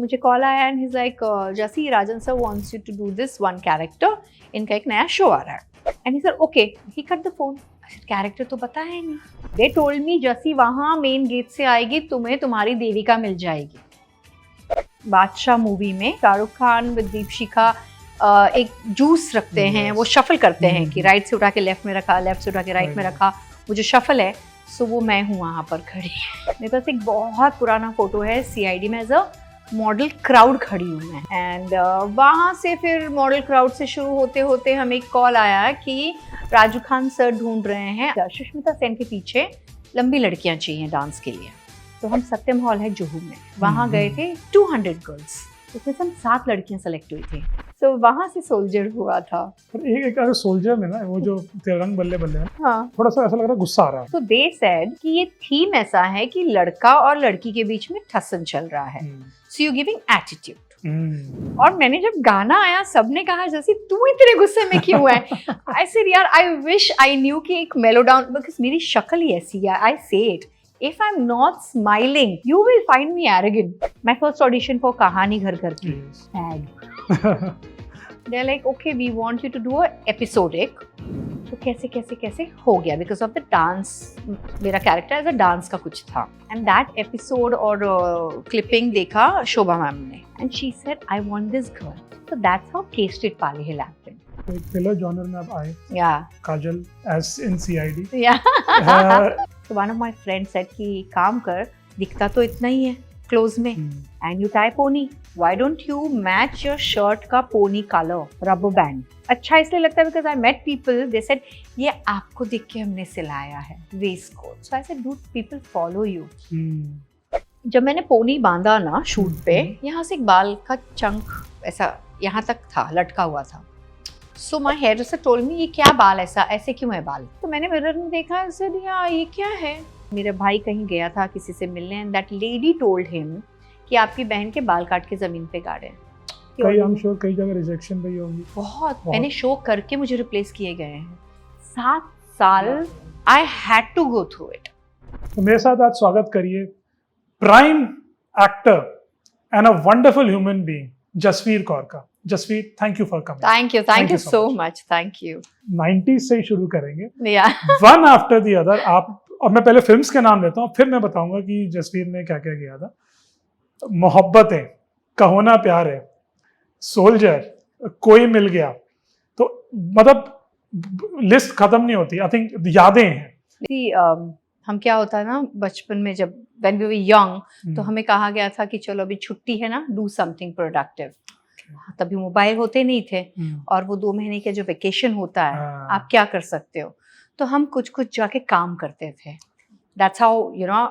मुझे कॉल आया and he is like Jassi Rajan sir wants you to do this one character, इनका एक नया शो आ रहा है। And he sir okay, he cut the phone. Character तो पता है नहीं। दे टोल्ड मी जैसी वहां मेन गेट से आएगी तुम्हें तुम्हारी देविका मिल जाएगी। बादशाह मूवी में शाहरुख खान विद दीपशिखा एक जूस रखते हैं, वो शफल करते हैं कि राइट से उठा के लेफ्ट में रखा, लेफ्ट से उठा के राइट में रखा, वो जो शफल है सो वो मैं हूँ वहाँ पर खड़ी। मेरे पास एक बहुत पुराना फोटो है CID में, एज अ मॉडल क्राउड खड़ी हूँ मैं। एंड वहाँ से फिर मॉडल क्राउड से शुरू होते होते हमें एक कॉल आया कि राजू खान सर ढूंढ रहे हैं, सुष्मिता सेन के पीछे लंबी लड़कियाँ चाहिए डांस के लिए। तो हम सत्यम हॉल है जुहू में, वहाँ गए थे 200 गर्ल्स, उसमें से हम 7 लड़कियाँ सेलेक्ट हुई थी। तो वहाँ से सोल्जर हुआ था। एक सोल्जर में ना वो जो तिरंग बल्ले बल्ले है, हाँ, थोड़ा सा ऐसा लग रहा है गुस्सा आ रहा है। तो दे सेड कि ये थीम ऐसा है कि लड़का और लड़की के बीच में ठसन चल रहा है, सो यू गिविंग एटीट्यूड। और मैंने जब गाना आया सबने कहा जैसे तू इतने गुस्से में क्यों है। आई सेड यार आई विश आई न्यू कि एक मेलोडाउन, बिकॉज मेरी शक्ल ही ऐसी है। आई से it, if I'm not smiling you will find me arrogant. My first audition for कहानी घर घर की ad. They're like okay we want you to do a episodic. तो कैसे हो गया because of the dance. मेरा character as a dance का कुछ था and that episode और clipping देखा शोभा मैम ने and she said I want this girl. So that's how K-Street Pali Hill happened. एक thriller genre में आप आए। Yeah. Kajal as in CID. Yeah. So one of my friends said कि काम कर, दिखता तो इतना ही है क्लोज में, and you tie pony. Why don't you match your shirt का pony color, rubber band? अच्छा इसलिए लगता है because I met people, they said ये आपको देख के हमने सिलाया है waistcoat. So I said dude people follow you. जब मैंने पोनी बांधा ना शूट पे, यहाँ से एक बाल का चंक ऐसा यहाँ तक था, लटका हुआ था। So my hairdresser told me ये क्या बाल ऐसे क्यों है बाल। तो मैंने मिरर में देखा, ऐसे दिया ये क्या है। मेरे भाई कहीं गया था किसी से मिलने and that lady told him कि आपकी बहन के बाल काट के जमीन पे गाड़े। कई I'm sure कई जगह रिजेक्शन भी होंगी। बहुत मैंने शो करके मुझे रिप्लेस किए गए हैं। 7 साल I had to go through it. तो मेरे साथ आज स्वागत करिए prime actor and a wonderful human being Jasveer Kaur का। Jasveer, thank you for coming. Thank you so much. Thank you. 90s से ही शुरू करेंगे। Yeah. One after the other आप, और मैं पहले फिल्म्स के नाम लेता हूँ फिर मैं बताऊंगा कि जसवीर ने क्या क्या किया था। मोहब्बतें, कहो ना प्यार है, सोल्जर, कोई मिल गया, तो मतलब लिस्ट खत्म नहीं होती। आई थिंक यादें हैं। हम क्या होता है ना बचपन में जब when we were young तो हमें कहा गया था कि चलो अभी छुट्टी है ना, do something productive. तभी मोबाइल होते नहीं थे और वो 2 महीने के जो वेकेशन होता है आप क्या कर सकते हो, तो हम कुछ जाके काम करते थे। That's how you know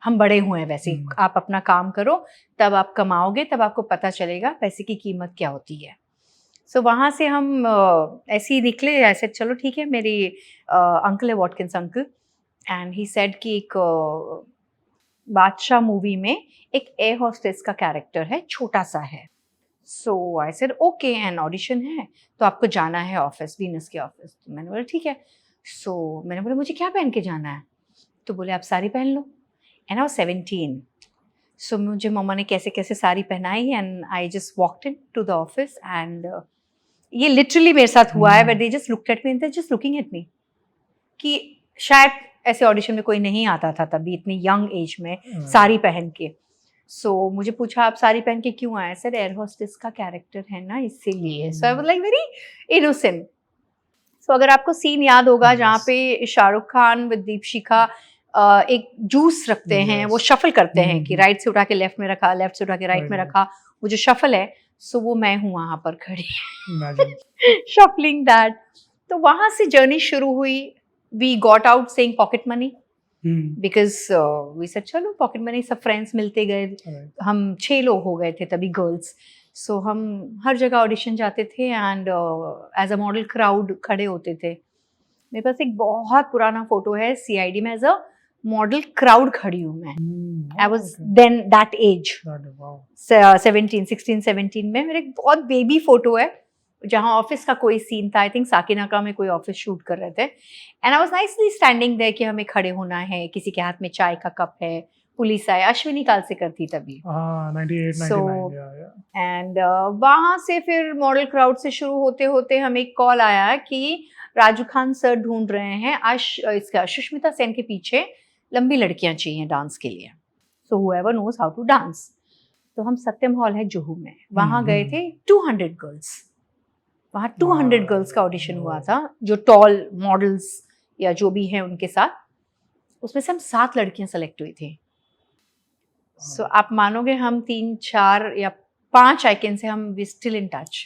हम बड़े हुए हैं वैसे। आप अपना काम करो तब आप कमाओगे, तब आपको पता चलेगा पैसे की कीमत क्या होती है। सो वहाँ से हम ऐसे ही निकले। ऐसे चलो ठीक है, मेरी अंकल है Watkins uncle, and he said कि एक बादशाह मूवी में एक एयर होस्टेस का कैरेक्टर है, छोटा सा है। So I said okay, and audition है तो आपको जाना है ऑफिस, वीनस के ऑफिस। तो मैंने बोला ठीक है। सो मैंने बोला मुझे क्या पहन के जाना है, तो बोले आप साड़ी पहन लो। And I was 17। सो मुझे मम्मा ने कैसे कैसे साड़ी पहनाई and I just walked in to the office and ये लिटरली मेरे साथ हुआ है। But they just looked at me and they just looking at me कि शायद ऐसे ऑडिशन में कोई नहीं आता था तभी इतनी यंग एज में साड़ी पहन के। सो मुझे पूछा आप साड़ी पहन के क्यों आए? सर एयर होस्टेस का कैरेक्टर है ना इसीलिए। So I was like very innocent. So अगर आपको सीन याद होगा जहाँ पे शाहरुख खान विद दीपशिखा एक जूस रखते हैं, वो शफल करते हैं कि राइट से उठा के लेफ्ट में रखा, लेफ्ट से उठा के राइट में रखा, वो जो शफल है सो वो मैं हूँ वहां पर खड़ी शफलिंग दैट। तो वहां से जर्नी शुरू हुई। We got out saying pocket money because we said चलो पॉकेट मनी, सब फ्रेंड्स मिलते गए। हम 6 लोग हो गए थे तभी गर्ल्स। सो हम हर जगह ऑडिशन जाते थे and as a model crowd खड़े होते थे। मेरे पास एक बहुत पुराना फोटो है CID में, एज अ मॉडल क्राउड खड़ी हूँ मैं। I was then that age 16-17 में। मेरे एक बहुत बेबी फोटो है जहाँ ऑफिस का कोई सीन था, आई थिंक साकिनाका में कोई ऑफिस शूट कर रहे थे and I was nicely standing there कि हमें खड़े होना है, किसी के हाथ में चाय का कप है, पुलिस आए, अश्विनी काल से करती तभी। हाँ 98 So, 99 या एंड वहाँ से फिर मॉडल क्राउड से शुरू होते होते हमें एक कॉल आया कि राजू खान सर ढूंढ रहे हैं, इसका सुष्मिता सेन के पीछे लंबी लड़कियां चाहिए डांस के लिए, so whoever knows how to dance. तो हम सत्यम हॉल है जुहू में, वहाँ गए थे 200 गर्ल्स, वहाँ 200 गर्ल्स का ऑडिशन हुआ था, जो टॉल मॉडल्स या जो भी हैं उनके साथ, उसमें से हम 7 लड़कियां सेलेक्ट हुई थी। सो आप मानोगे हम 3, 4 या 5 आई कैन से हम we still in touch.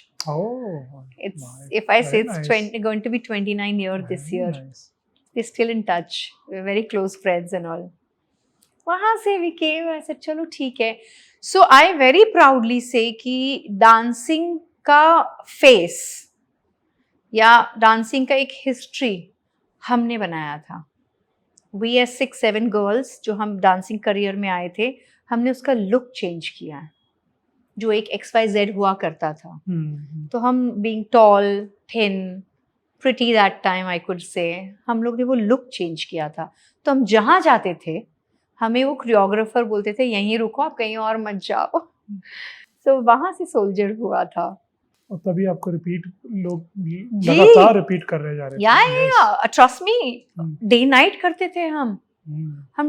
It's if I say it's going to be 29 years this year. We're still in touch. We're very close friends and all. वहाँ से we came, I said चलो ठीक है। So I very proudly say कि dancing का face या dancing का एक हिस्ट्री हमने बनाया था। We are 6-7 गर्ल्स जो हम डांसिंग करियर में आए थे, हमने उसका लुक चेंज किया है, जो एक XYZ हुआ करता था। तो हम being tall, thin, pretty that time I could say, हम लोग ने वो लुक चेंज किया था। तो हम जहाँ जाते थे हमें वो कोरियोग्राफर बोलते थे यहीं रुको, आप कहीं और मत जाओ। तो वहाँ से सोल्जर हुआ था। और तभी आपको रिपीट लोग लगातार रिपीट कर रहे जा रहे थे। या ट्रस्ट मी, डे नाइट करते थे हम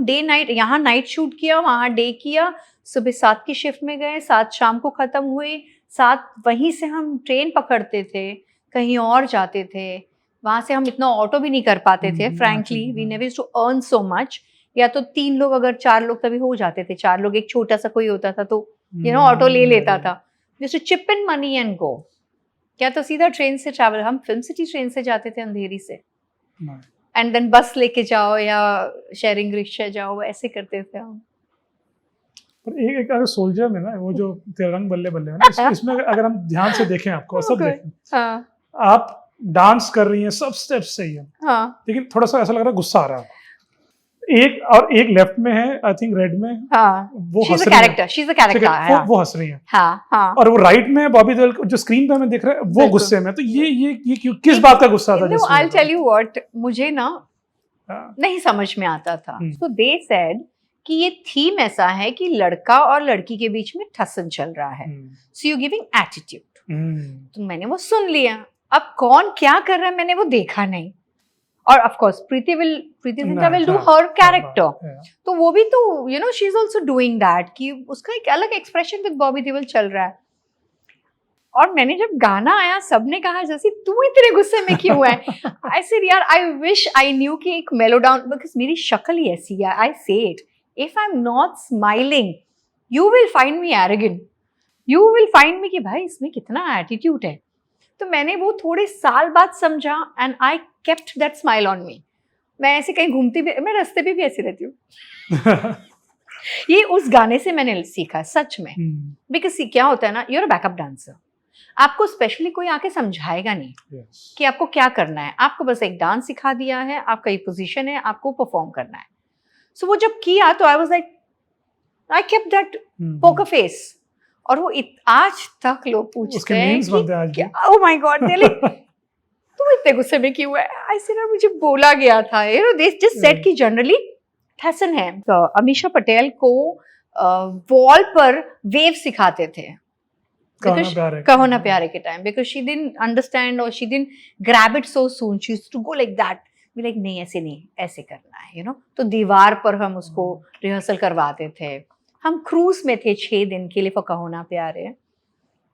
डे नाइट, यहाँ नाइट शूट किया, वहाँ डे किया, सुबह 7 की शिफ्ट में गए, 7 शाम को खत्म हुए, 7 वहीं से हम ट्रेन पकड़ते थे, कहीं और जाते थे। वहाँ से हम इतना ऑटो भी नहीं कर पाते थे, frankly we never used to earn so much. या तो 3 लोग अगर 4 लोग तभी हो जाते थे, 4 लोग, एक छोटा सा कोई होता था तो ऑटो ले लेता था। Used to chip in money and go, क्या तो सीधा ट्रेन से ट्रैवल, हम फिल्म सिटी ट्रेन से जाते थे अंधेरी से, एंड देन बस लेके जाओ या शेयरिंग रिक्शा जाओ, ऐसे करते थे हम। पर एक अगर सोल्जर में ना वो जो तिरंग बल्ले बल्ले है ना, इसमें अगर हम ध्यान से देखें आपको सब देखें, हाँ, आप डांस कर रही हैं, सब स्टेप्स सही है, हाँ, लेकिन थोड़ा सा ऐसा लग रहा है गुस्सा आ रहा है। एक लेफ्ट में है, आई थिंक रेड में, हाँ, वो हंस रही है, वो हंस रही है, हाँ, हाँ। और वो राइट में बॉबी देओल जो स्क्रीन पे हमें दिख रहा है वो गुस्से में। तो ये क्यों, किस बात का गुस्सा था? I will tell you what, मुझे ना नहीं समझ में आता था। तो दे सेड कि ये थीम ऐसा है कि लड़का और लड़की के बीच में ठसन चल रहा है, सो यू गिविंग एटीट्यूड। तो मैंने वो सुन लिया, अब कौन क्या कर रहा है मैंने वो देखा नहीं, और of course Preity Zinta will do her character, तो वो भी तो you know she is also doing that, कि उसका एक अलग एक्सप्रेशन विद बॉबी देओल चल रहा है। और मैंने जब गाना आया सबने कहा जैसे तू इतने गुस्से में क्यों है? आई सेड यार आई विश आई न्यू कि एक मेलोडाउन, बिकॉज मेरी शक्ल ही ऐसी है, आई से it, if I am not smiling you will find me arrogant, you will find me कि भाई इसमें कितना एटीट्यूड है। तो मैंने वो थोड़े साल बाद समझा and I kept that smile on me. मैं ऐसे कहीं घूमती भी, मैं रास्ते पे भी ऐसी रहती हूँ। ये उस गाने से मैंने सीखा सच में, बिकॉज क्या होता है ना, यूर अ बैकअप डांसर, आपको स्पेशली कोई आके समझाएगा नहीं कि आपको क्या करना है, आपको बस एक डांस सिखा दिया है, आपका ये पोजीशन है, आपको परफॉर्म करना है। सो वो जब किया तो आई was like I kept that poker face, और वो आज तक लोग पूछते हैं कि oh my God, they like तुम इतने गुस्से में क्यों है? आई सेड मुझे बोला गया था, you know they just said कि जनरली ठसन है। तो अमीषा पटेल को वॉल पर वेव सिखाते थे कहो ना प्यारे के time, because she didn't understand और she didn't grab it so soon, she used to go like that, भी लाइक नहीं ऐसे नहीं, ऐसे करना है, यू नो। तो दीवार पर हम उसको रिहर्सल करवाते थे। हम क्रूज में थे 6 दिन के लिए फॉर कहो ना प्यारे,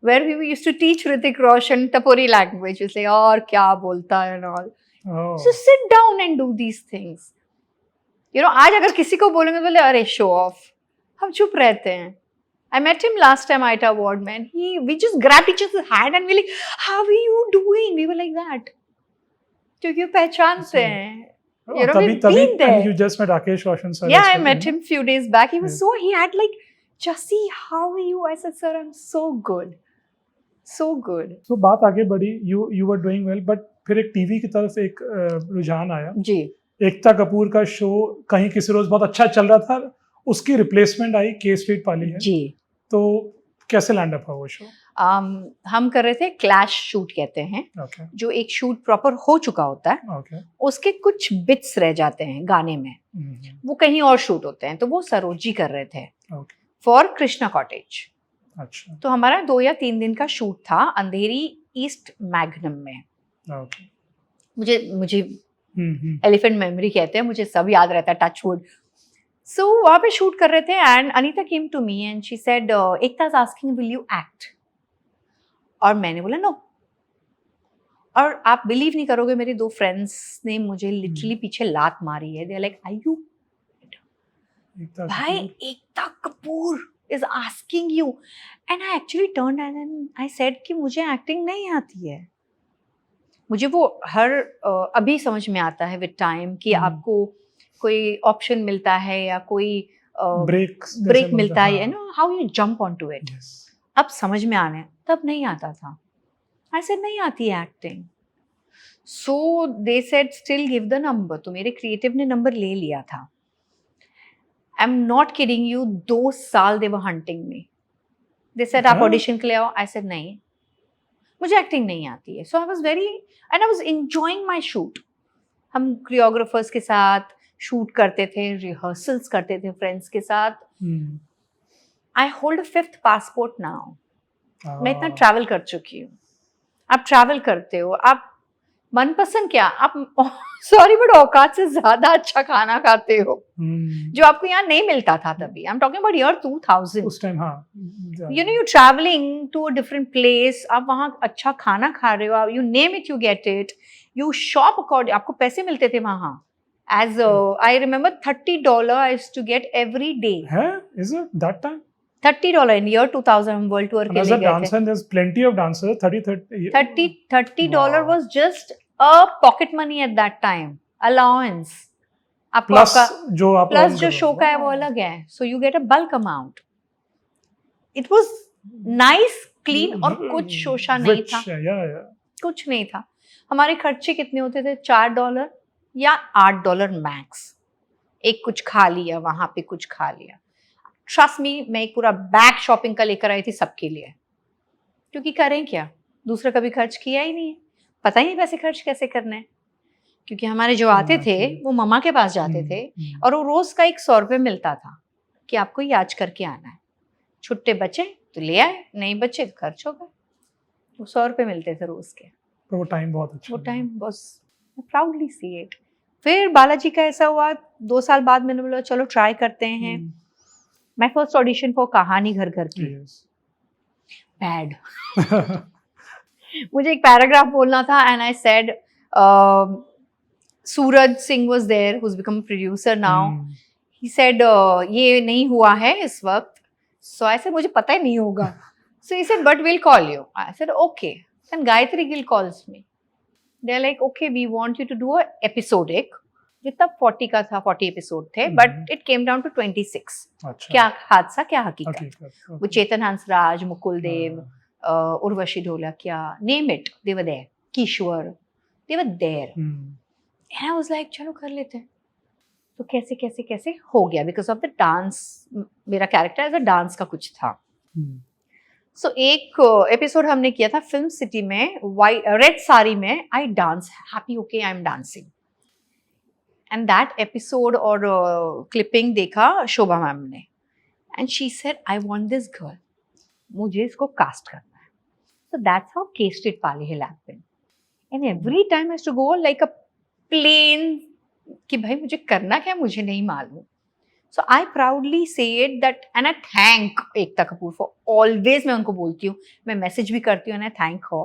where we used to teach Hrithik Roshan Tapori language, we say और क्या बोलता है and all. So sit down and do these things. You know, आज अगर किसी को बोलेंगे बोले अरे show off, हम चुप रहते हैं। I met him last time at award, man. We just grabbed each other's hand and we like, how are you doing? We were like that. क्योंकि वो पहचानते हैं। You know, we've been there. And you just met Rakesh Roshan sir. Yeah, I met him few days back. He was he had like, Jassi, how are you? I said, sir, I'm so good. So good. So बात आगे बढ़ी, you were doing well, but फिर एक TV की तरफ एक रुझान आया जी। एकता कपूर का शो कहीं किसी रोज बहुत अच्छा चल रहा था, उसकी रिप्लेसमेंट आई के स्ट्रीट पाली है जी। तो कैसे लैंड अप हुआ वो शो? हम कर रहे थे क्लैश शूट कहते हैं, ओके जो एक शूट प्रॉपर हो चुका होता है, ओके उसके कुछ बिट्स रह जाते हैं गाने में, वो कहीं और शूट होते हैं, तो वो सरोजी कर रहे थे ओके फॉर कृष्णा कॉटेज। अच्छा तो हमारा 2 या 3 दिन का शूट था अंधेरी ईस्ट मैग्नम में। ओके मुझे मुझे एलिफेंट मेमोरी कहते हैं, मुझे सब याद रहता है, टच वुड। सो वहाँ पे शूट कर रहे थे and Anita came to me and she said Ekta is asking will you act, और मैंने बोला नो। और आप बिलीव नहीं करोगे, मेरे 2 फ्रेंड्स ने मुझे लिटरली पीछे लात मारी है। They are like I you भाई, Ekta Kapoor is asking you. And I actually turned and I said कि मुझे एक्टिंग नहीं आती है। मुझे वो अभी समझ में आता है विद टाइम कि आपको कोई ऑप्शन मिलता है या कोई ब्रेक मिलता है, you know how you jump on to it. अब समझ में आने, तब नहीं आता था। आई सेड नहीं आती है acting. So they said still give the number. तो मेरे क्रिएटिव ने नंबर ले लिया था। आई एम नॉट किडिंग यू, 2 साल दे वर हंटिंग मी। दे सेड आप ऑडिशन के लिए आओ। आई सेड नहीं, मुझे एक्टिंग नहीं आती है। So I was very and I was enjoying my shoot. हम कोरियोग्राफर्स के साथ शूट करते थे, रिहर्सल्स करते थे फ्रेंड्स के साथ। I hold 5th passport now. मैं इतना ट्रैवल कर चुकी हूँ। आप ट्रैवल करते हो, आप मनपसंद क्या, आप सॉरी बट औकात से ज्यादा अच्छा खाना खाते हो, जो आपको यहाँ नहीं मिलता था तभी। I am talking about year 2000 उस टाइम। हाँ, you know, you travelling to a different place, आप वहाँ अच्छा खाना खा रहे हो, you name it you get it, you shop according, आपको पैसे मिलते थे वहाँ। As I remember, $30 I used to get every day. है? Is it that time? $30 in year 2000 world tour के As लिए a गए dancer, थे। there's plenty of dancers. 30 Wow. $30 was just a pocket money at that time, allowance। आपको Plus आपका जो आप plus earn जो करो। शो का है वो अलग है। So you get a bulk amount. It was nice, clean और कुछ शोशा नहीं Rich, था, yeah. कुछ नहीं था। हमारे खर्चे कितने होते थे? $4 या $8 मैक्स। एक कुछ खा लिया वहां पे, कुछ खा लिया। ट्रस्ट मी, मैं एक पूरा बैग शॉपिंग का लेकर आई थी सबके लिए, क्योंकि करें क्या, दूसरा कभी खर्च किया ही नहीं है, पता ही नहीं पैसे खर्च कैसे करने हैं। क्योंकि हमारे जो आते थे वो मम्मा के पास जाते थे और वो रोज का 100 रुपये मिलता था कि आपको ये आज करके आना है। छुट्टे बचे तो ले आए, नहीं बचे तो खर्च हो गए। वो 100 रुपये मिलते थे रोज के। वो टाइम बहुत अच्छा, वो टाइम बस प्राउडली सी इट। फिर बालाजी का ऐसा हुआ, 2 साल बाद मैंने बोला चलो ट्राई करते हैं। माय फर्स्ट ऑडिशन फॉर कहानी घर घर की, बैड। मुझे एक पैराग्राफ बोलना था and I said Suraj Singh was there, who has become producer now. He said ये नहीं हुआ है इस वक्त। सो आई सेड मुझे पता ही नहीं होगा। So he said but will call you. I said okay. Then Gayatri Gill calls me. They are like okay we want you to do a episode. एक जितना 40 का था, 40 एपिसोड थे, but it came down to 26। अच्छा। क्या हादसा क्या हकीकत। okay. वो Chetan Hansraj, Mukul Dev, Urvashi Dholakia, name it, they were there, Kishore, they were there. And I was like चलो कर लेते हैं। तो कैसे कैसे कैसे हो गया, बिकॉज ऑफ द डांस। मेरा कैरेक्टर एज अ डांस का कुछ था। सो एक एपिसोड हमने किया था फिल्म सिटी में, रेड साड़ी में। I dance happy okay, I am dancing. And that episode और क्लिपिंग देखा शोभा मैम ने, and she said I want this girl, मुझे इसको कास्ट करना है। So that's how casted Pali hill happened. And every time I have to go like a plane कि भाई मुझे करना क्या, मुझे नहीं मालूम। So I proudly say it that, and I thank Ekta Kapoor for always, मैं उनको बोलती हूँ, मैं मैसेज भी करती हूँ, and I thank her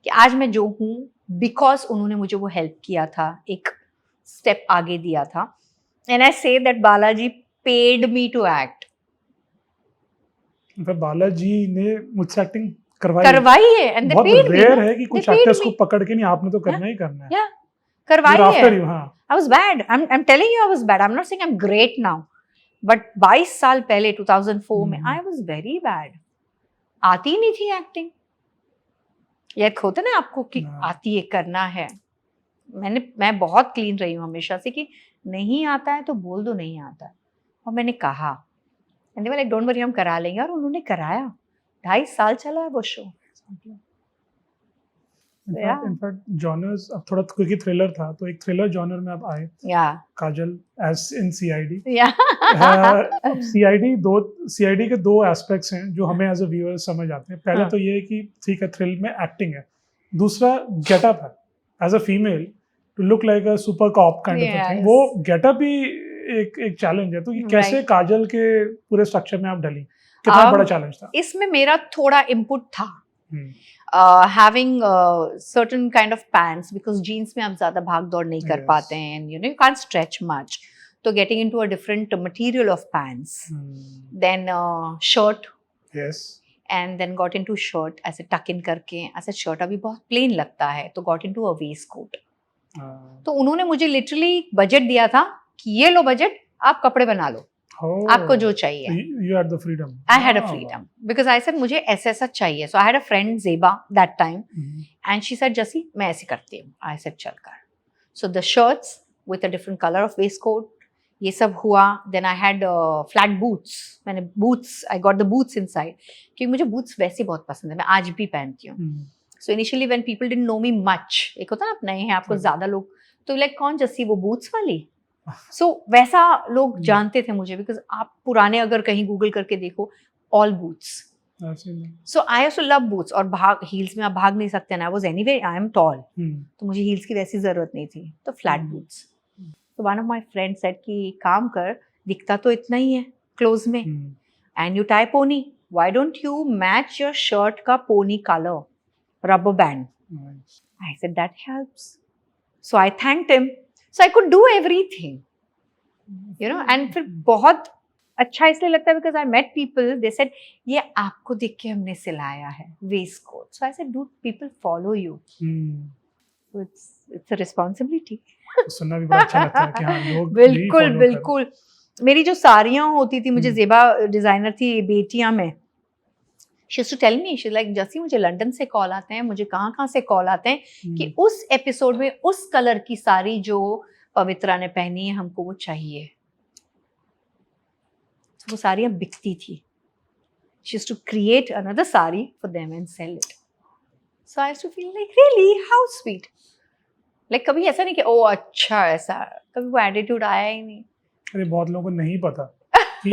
कि आज मैं जो हूँ because उन्होंने मुझे वो हेल्प किया था, एक स्टेप आगे दिया था। And I say that Balaji paid me to act. Balaji ने मुझसे एक्टिंग करवाई है and they बहुत paid me. रेयर है कि कुछ एक्टर्स को पकड़ के नहीं, आपने तो करना ही करना है। Yeah, करवाई है। हाँ। I was bad. I'm telling you I was bad. I'm not saying I'm great now. But 22 साल पहले 2004 में आई वॉज वेरी बैड। आती नहीं थी एक्टिंग। ये होता ना आपको कि आती है, करना है। मैं बहुत क्लीन रही हूँ हमेशा से कि नहीं आता है तो बोल दो नहीं आता है। और मैंने कहा, लाइक डोंट वरी हम करा लेंगे, और उन्होंने कराया। 2.5 साल चला है वो शो। Yeah. इनफैक्ट जॉनर्स, अब थोड़ा क्योंकि थ्रिलर था तो एक थ्रिलर जॉनर में आप आए, Yeah. Kajal as in CID. Yeah. अब सीआईडी के दो एस्पेक्ट्स हैं जो हमें एज अ व्यूअर समझ आते हैं। पहले हाँ. तो ये है कि ठीक है थ्रिल में एक्टिंग है, दूसरा गेटअप है। As a female to look like a super cop kind of a thing, Yes. वो गेटअप ही एक चैलेंज है। तो ये कैसे Right. काजल के पूरे स्ट्रक्चर में आप ढली, कितना बड़ा चैलेंज था? इसमें मेरा थोड़ा इनपुट था, हम्म, having certain kind of pants, because jeans में आप ज्यादा भाग दौड़ नहीं कर Yes. पाते हैं, and you can't stretch much, तो getting into a different material of pants, then shirt, yes. and then got into shirt ऐसे tuck in करके, ऐसे shirt अभी बहुत plain लगता है, तो got into a waistcoat। तो उन्होंने मुझे literally budget दिया था कि ये लो budget, आप कपड़े बना लो, आपको जो चाहिए। You had the freedom. I had a freedom because I said मुझे ऐसा ऐसा चाहिए। So I had a friend Zeba that time, and she said Jassi मैं ऐसे करती हूँ। I said चल कर। So the shirts with a different color of waistcoat, ये सब हुआ। Then I had flat boots। मैंने boots, I got the boots inside क्योंकि मुझे boots वैसे बहुत पसंद है, मैं आज भी पहनती हूँ। So initially when people didn't know me much, एक होता है ना आप नए हैं, आपको ज्यादा लोग तो like कौन जस्सी वो boots वाली। So वैसा लोग जानते थे मुझे, because आप पुराने अगर कहीं गूगल करके देखो, all boots। So I used to love boots। और भाग heels में आप भाग नहीं सकते ना, I was anyway I am tall, तो मुझे heels की वैसी जरूरत नहीं थी, तो flat boots। So one of my friends said कि काम कर, दिखता तो इतना ही है clothes में, and you tie pony, why don't you match your shirt का pony color, rubber band। I said that helps। So I thanked him। So I could do everything, and फिर बहुत अच्छा इसलिए लगता है because I met people, they said ये आपको देख के हमने सिलाया है waistcoat। So I said dude, people follow you, so it's a responsibility। सुनना भी बड़ा अच्छा लगता है कि हाँ लोग बिल्कुल बिल्कुल। मेरी जो साड़ियाँ होती थी, मुझे जेबा डिजाइनर थी बेटियां में, she used to tell me, she's like जैसी मुझे लंदन से कॉल आते हैं, मुझे कहाँ से कॉल आते हैं कि उस एपिसोड में उस कलर की साड़ी जो पवित्रा ने पहनी है हमको वो चाहिए। वो साड़ियाँ बिकती थी। She used to create another sari for them and sell it। So I used to feel like really how sweet। Like कभी ऐसा नहीं कि ओ अच्छा ऐसा, कभी वो एटीट्यूड आया ही नहीं। अरे बहुत लोगों को नहीं पता कि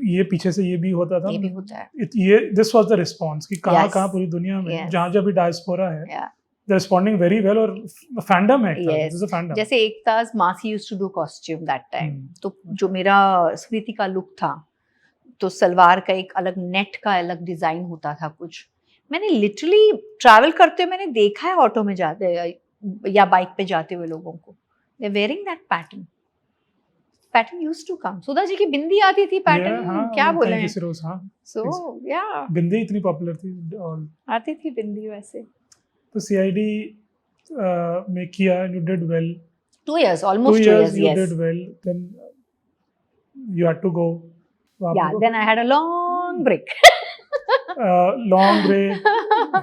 ये पीछे से ये भी होता था, ये भी होता है। ये दिस वाज द रिस्पांस कि कहाँ पूरी दुनिया में जहाँ जहाँ भी डायस्पोरा है, they are responding very well, और फैंडम है, दिस इज अ फैंडम। जैसे एकताज मासी used to do costume that time, तो जो मेरा स्मृति का लुक था, तो सलवार का एक अलग नेट का अलग डिजाइन होता था कुछ। मैंने लिटरली ट्रैवल करते हुए मैंने देखा है ऑटो में जाते या बाइक पे जाते हुए लोगों को, they wearing that pattern used to come। Sudha ji की बिंदी आती थी पैटर्न, क्या बोले हैं। So yeah, बिंदी इतनी पॉपुलर थी और आती थी बिंदी वैसे। तो सीआईडी में किया, you did well। 2 years, almost 2 years, you yes। did well, then you had to go। Yeah, then I had a long break। long break,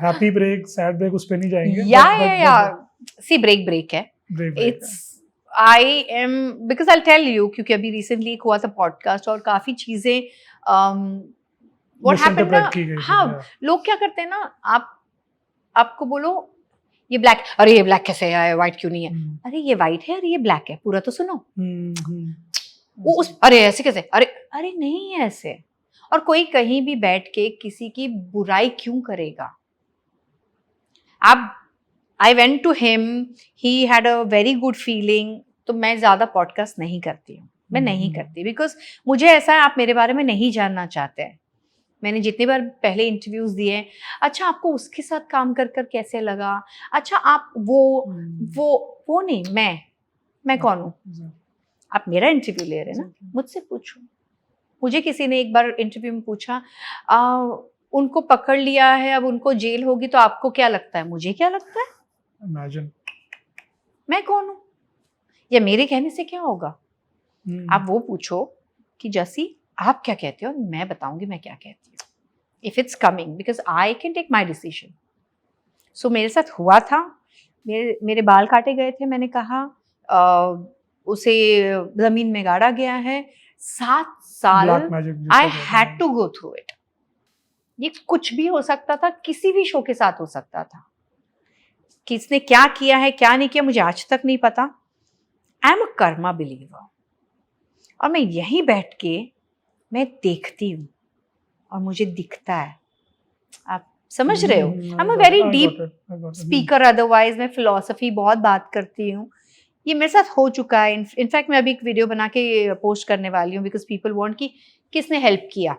happy break, sad break, उस पे नहीं जाएंगे। Yeah। See, break है। It's I am, because I'll tell you, क्योंकि अभी recently एक हुआ था पॉडकास्ट और काफी चीजें what happened ना, हाँ लोग क्या करते हैं ना, आपको बोलो ये ब्लैक, अरे ये ब्लैक कैसे है, व्हाइट क्यों नहीं है, अरे ये व्हाइट है, अरे ये ब्लैक है, पूरा तो सुनो। वो उस अरे ऐसे कैसे, अरे नहीं है ऐसे। और कोई कहीं भी बैठ के किसी की बुराई क्यों करेगा। आप I went to him, he had a very good feeling। तो मैं ज़्यादा पॉडकास्ट नहीं करती हूँ, मैं नहीं करती, बिकॉज मुझे ऐसा है आप मेरे बारे में नहीं जानना चाहते हैं। मैंने जितनी बार पहले इंटरव्यूज दिए, अच्छा आपको उसके साथ काम कर कैसे लगा, अच्छा आप वो नहीं, मैं कौन हूँ। आप मेरा इंटरव्यू ले रहे हैं ना, मुझसे पूछो। मुझे किसी ने एक बार इंटरव्यू में पूछा, उनको पकड़ लिया है, अब उनको जेल होगी, तो आपको क्या लगता है, मुझे क्या लगता है। Imagine। मैं कौन हूँ, या मेरे कहने से क्या होगा। आप वो पूछो कि जैसी आप क्या कहते हो, मैं बताऊंगी मैं क्या कहती हूँ, if it's coming, because I can take my decision. So मेरे साथ हुआ था, मेरे बाल काटे गए थे, मैंने कहा उसे जमीन में गाड़ा गया है, 7 साल I had to go through it. ये कुछ भी हो सकता था, किसी भी शो के साथ हो सकता था। किसने क्या किया है क्या नहीं किया मुझे आज तक नहीं पता। I am a Karma believer, और मैं यहीं बैठ के मैं देखती हूँ और मुझे दिखता है। आप समझ रहे हो? I am a very deep speaker, otherwise मैं फिलोसफी बहुत बात करती हूँ। ये मेरे साथ हो चुका है। इनफैक्ट मैं अभी एक वीडियो बना के पोस्ट करने वाली हूँ, बिकॉज पीपल वांट कि किसने हेल्प किया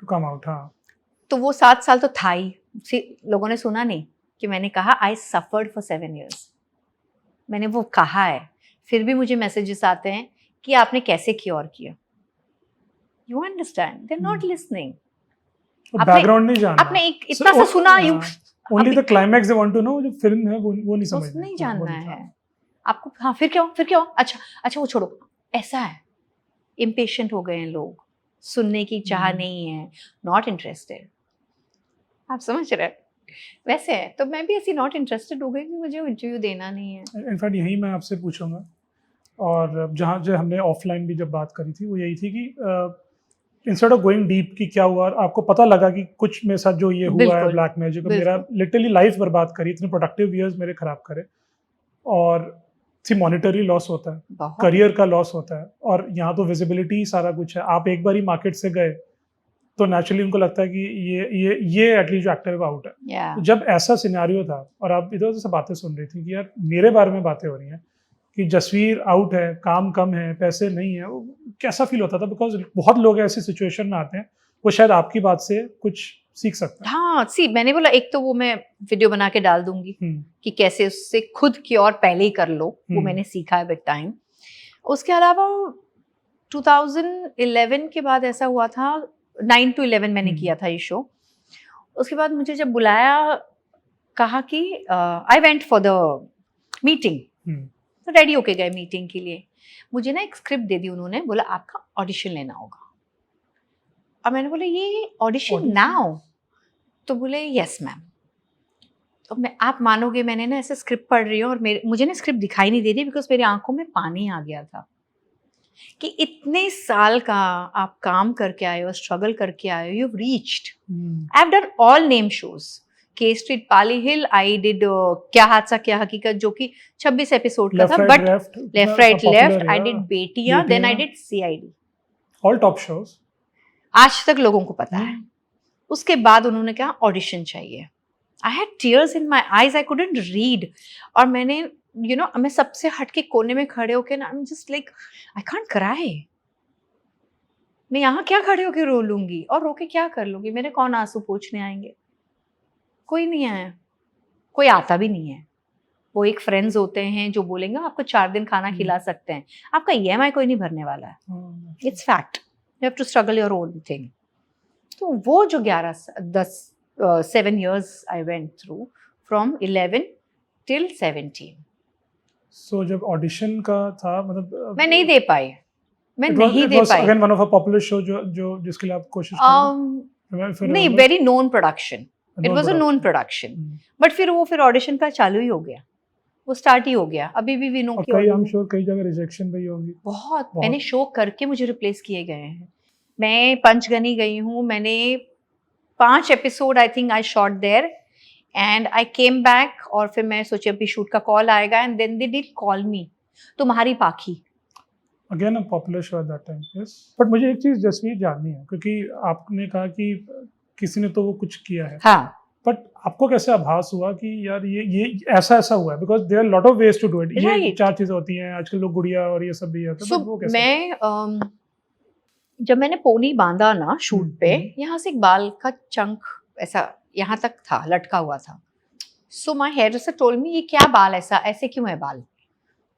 टू कम आउट। हाँ, तो वो 7 साल तो था ही। लोगों ने सुना नहीं कि मैंने कहा आई सफर्ड फॉर 7 years। मैंने वो कहा है, फिर भी मुझे मैसेजेस आते हैं कि आपने कैसे क्योर किया। You understand, they are not listening. Background नहीं जानना। आपने एक इतना सा सुना, you only the climax they want to know. जो फिल्म है वो नहीं समझना, नहीं जानना है आपको। हाँ, फिर क्यों अच्छा वो छोड़ो। ऐसा है, इम्पेशेंट हो गए हैं लोग, सुनने की चाह नहीं है, नॉट इंटरेस्टेड। आप समझ रहे हैं? वैसे है तो मैं भी ऐसी नॉट इंटरेस्टेड हो गई कि मुझे इंटरव्यू देना नहीं है। इनफैक्ट यही मैं आपसे पूछूंगा, और जहाँ जो हमने ऑफलाइन भी जब बात करी थी वो यही थी कि इंस्टेड ऑफ गोइंग डीप कि क्या हुआ, आपको पता लगा कि कुछ मेरे साथ जो ये हुआ है ब्लैक मैजिक, मेरा लिटरली लाइफ बर्बाद करी, इतने प्रोडक्टिव ईयर्स मेरे खराब करे, और सी मॉनिटरी लॉस होता है, करियर का लॉस होता है, और यहाँ तो विजिबिलिटी सारा कुछ है। आप एक बार ही मार्केट से गए तो नेचुरली उनको लगता है कि ये एटलीस्ट जो एक्टर का आउट है। तो जब ऐसा सिनेरियो था और आप इधर उधर से बातें सुन रही थी कि यार मेरे बारे में बातें हो रही हैं कि जसवीर आउट है, काम कम है, पैसे नहीं है, वो कैसा फील होता था? बिकॉज बहुत लोग ऐसी सिचुएशन में आते हैं, वो शायद आपकी बात से कुछ सीख सकते हैं। हाँ, मैंने बोला एक तो वो मैं वीडियो बना के डाल दूंगी कि कैसे उससे खुद की और पहले ही कर लो, वो मैंने सीखा है विद टाइम। उसके अलावा 2011 के बाद ऐसा हुआ था, 9 to 11 मैंने किया था ये शो। उसके बाद मुझे जब बुलाया, कहा कि I went for the meeting, ready होके गए मीटिंग के लिए। मुझे ना एक स्क्रिप्ट दे दी उन्होंने, बोला आपका ऑडिशन लेना होगा। और मैंने बोला ये ऑडिशन नाउ? तो बोले यस मैम। तो आप मानोगे, मैंने ना ऐसे स्क्रिप्ट पढ़ रही हूँ और मुझे ना स्क्रिप्ट दिखाई नहीं दे रही, बिकॉज मेरी आंखों में पानी आ गया था कि इतने साल का आप काम करके आए हो, स्ट्रगल करके आए हो, you have reached. I have done all name shows, K street, Pali hill, I did क्या हादसा क्या हकीकत, जो कि 26 एपिसोड का था, but left right left, I did Betiyaan, then I did CID, all top shows, आज तक लोगों को पता है। उसके बाद उन्होंने कहा ऑडिशन चाहिए। I had tears in my eyes, I couldn't read. और मैंने मैं सबसे हट के कोने में खड़े होके ना, I am just like I can't cry. मैं यहाँ क्या खड़े होके रो लूंगी, और रो के क्या कर लूंगी? मेरे कौन आंसू पोंछने आएंगे? कोई नहीं आया, कोई आता भी नहीं है। वो एक फ्रेंड्स होते हैं जो बोलेंगे आपको 4 दिन खाना खिला सकते हैं, आपका EMI कोई नहीं भरने वाला है। It's fact, you have to struggle your own thing. तो वो जो 7 years I went through from 11 till 17। So जब ऑडिशन का था, मतलब मैं नहीं दे पाई, Again one of a popular show जो जिसके लिए आप कोशिश कर नहीं, very known production, it was a known production, but फिर ऑडिशन का चालू ही हो गया, वो स्टार्ट ही हो गया। अभी भी विनो की, कई I'm sure कई जगह रिजेक्शन भी होंगी बहुत। मैंने शो करके मुझे रिप्लेस किए गए हैं। मैं पंचगनी गई हूँ, मैंने 5 episode I think I shot there, and I came back, और फिर मैं सोची अभी शूट का कॉल आएगा, and then they did call me, Tumhari Paakhi. Again a popular show at that time, yes. But मुझे एक चीज जसवीर जाननी है, क्योंकि आपने कहा कि किसी ने तो वो कुछ किया है, हाँ, बट आपको कैसे आभास हुआ कि यार ये ऐसा हुआ है? Because there are lot of ways to do it. ये 4 चीजें होती हैं आजकल, लोग गुड़िया और ये सब भी है, तो वो कैसे? मैं जब मैंने पोनी बांधा ना शूट पे, यहाँ से एक बाल का चंक ऐसा यहाँ तक था, लटका हुआ था। So my hairdresser told me ये क्या बाल, ऐसे क्यों है बाल?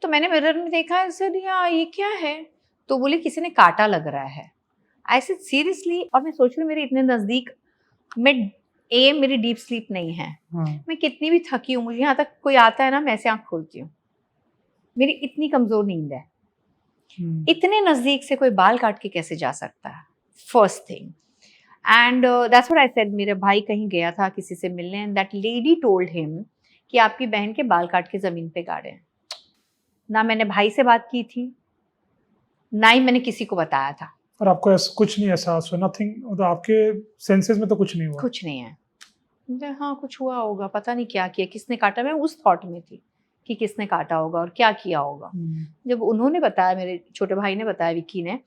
तो मैंने मिरर में देखा, ऐसे दिया, ये क्या है? तो बोली किसी ने काटा लग रहा है। I said seriously? और मैं सोच रही हूँ मेरे इतने नजदीक, मेरी डीप स्लीप नहीं है, मैं कितनी भी थकी हूँ, मुझे यहाँ तक कोई आता है ना, मैं ऐसे आँख खोलती हूँ, मेरी इतनी कमजोर नींद है। इतने नजदीक से कोई बाल काट के कैसे जा सकता है? First thing, and that's what I said. मेरे भाई कहीं गया था किसी से मिलने, and that lady told him कि आपकी बहन के बाल काट के जमीन पे गाड़े हैं। ना मैंने भाई से बात की थी, ना ही मैंने किसी को बताया था। और आपको कुछ नहीं एहसास हुआ, नथिंग, मतलब आपके सेंसेस में तो कुछ नहीं हुआ? कुछ नहीं है। मुझे हाँ कुछ हुआ होगा, पता नहीं क्या किया, किसने काटा। मैं उस थॉट में थी कि किसने काटा होगा और क्या किया होगा। जब उन्होंने बताया, मेरे छोटे भाई ने बताया, विक्की ने,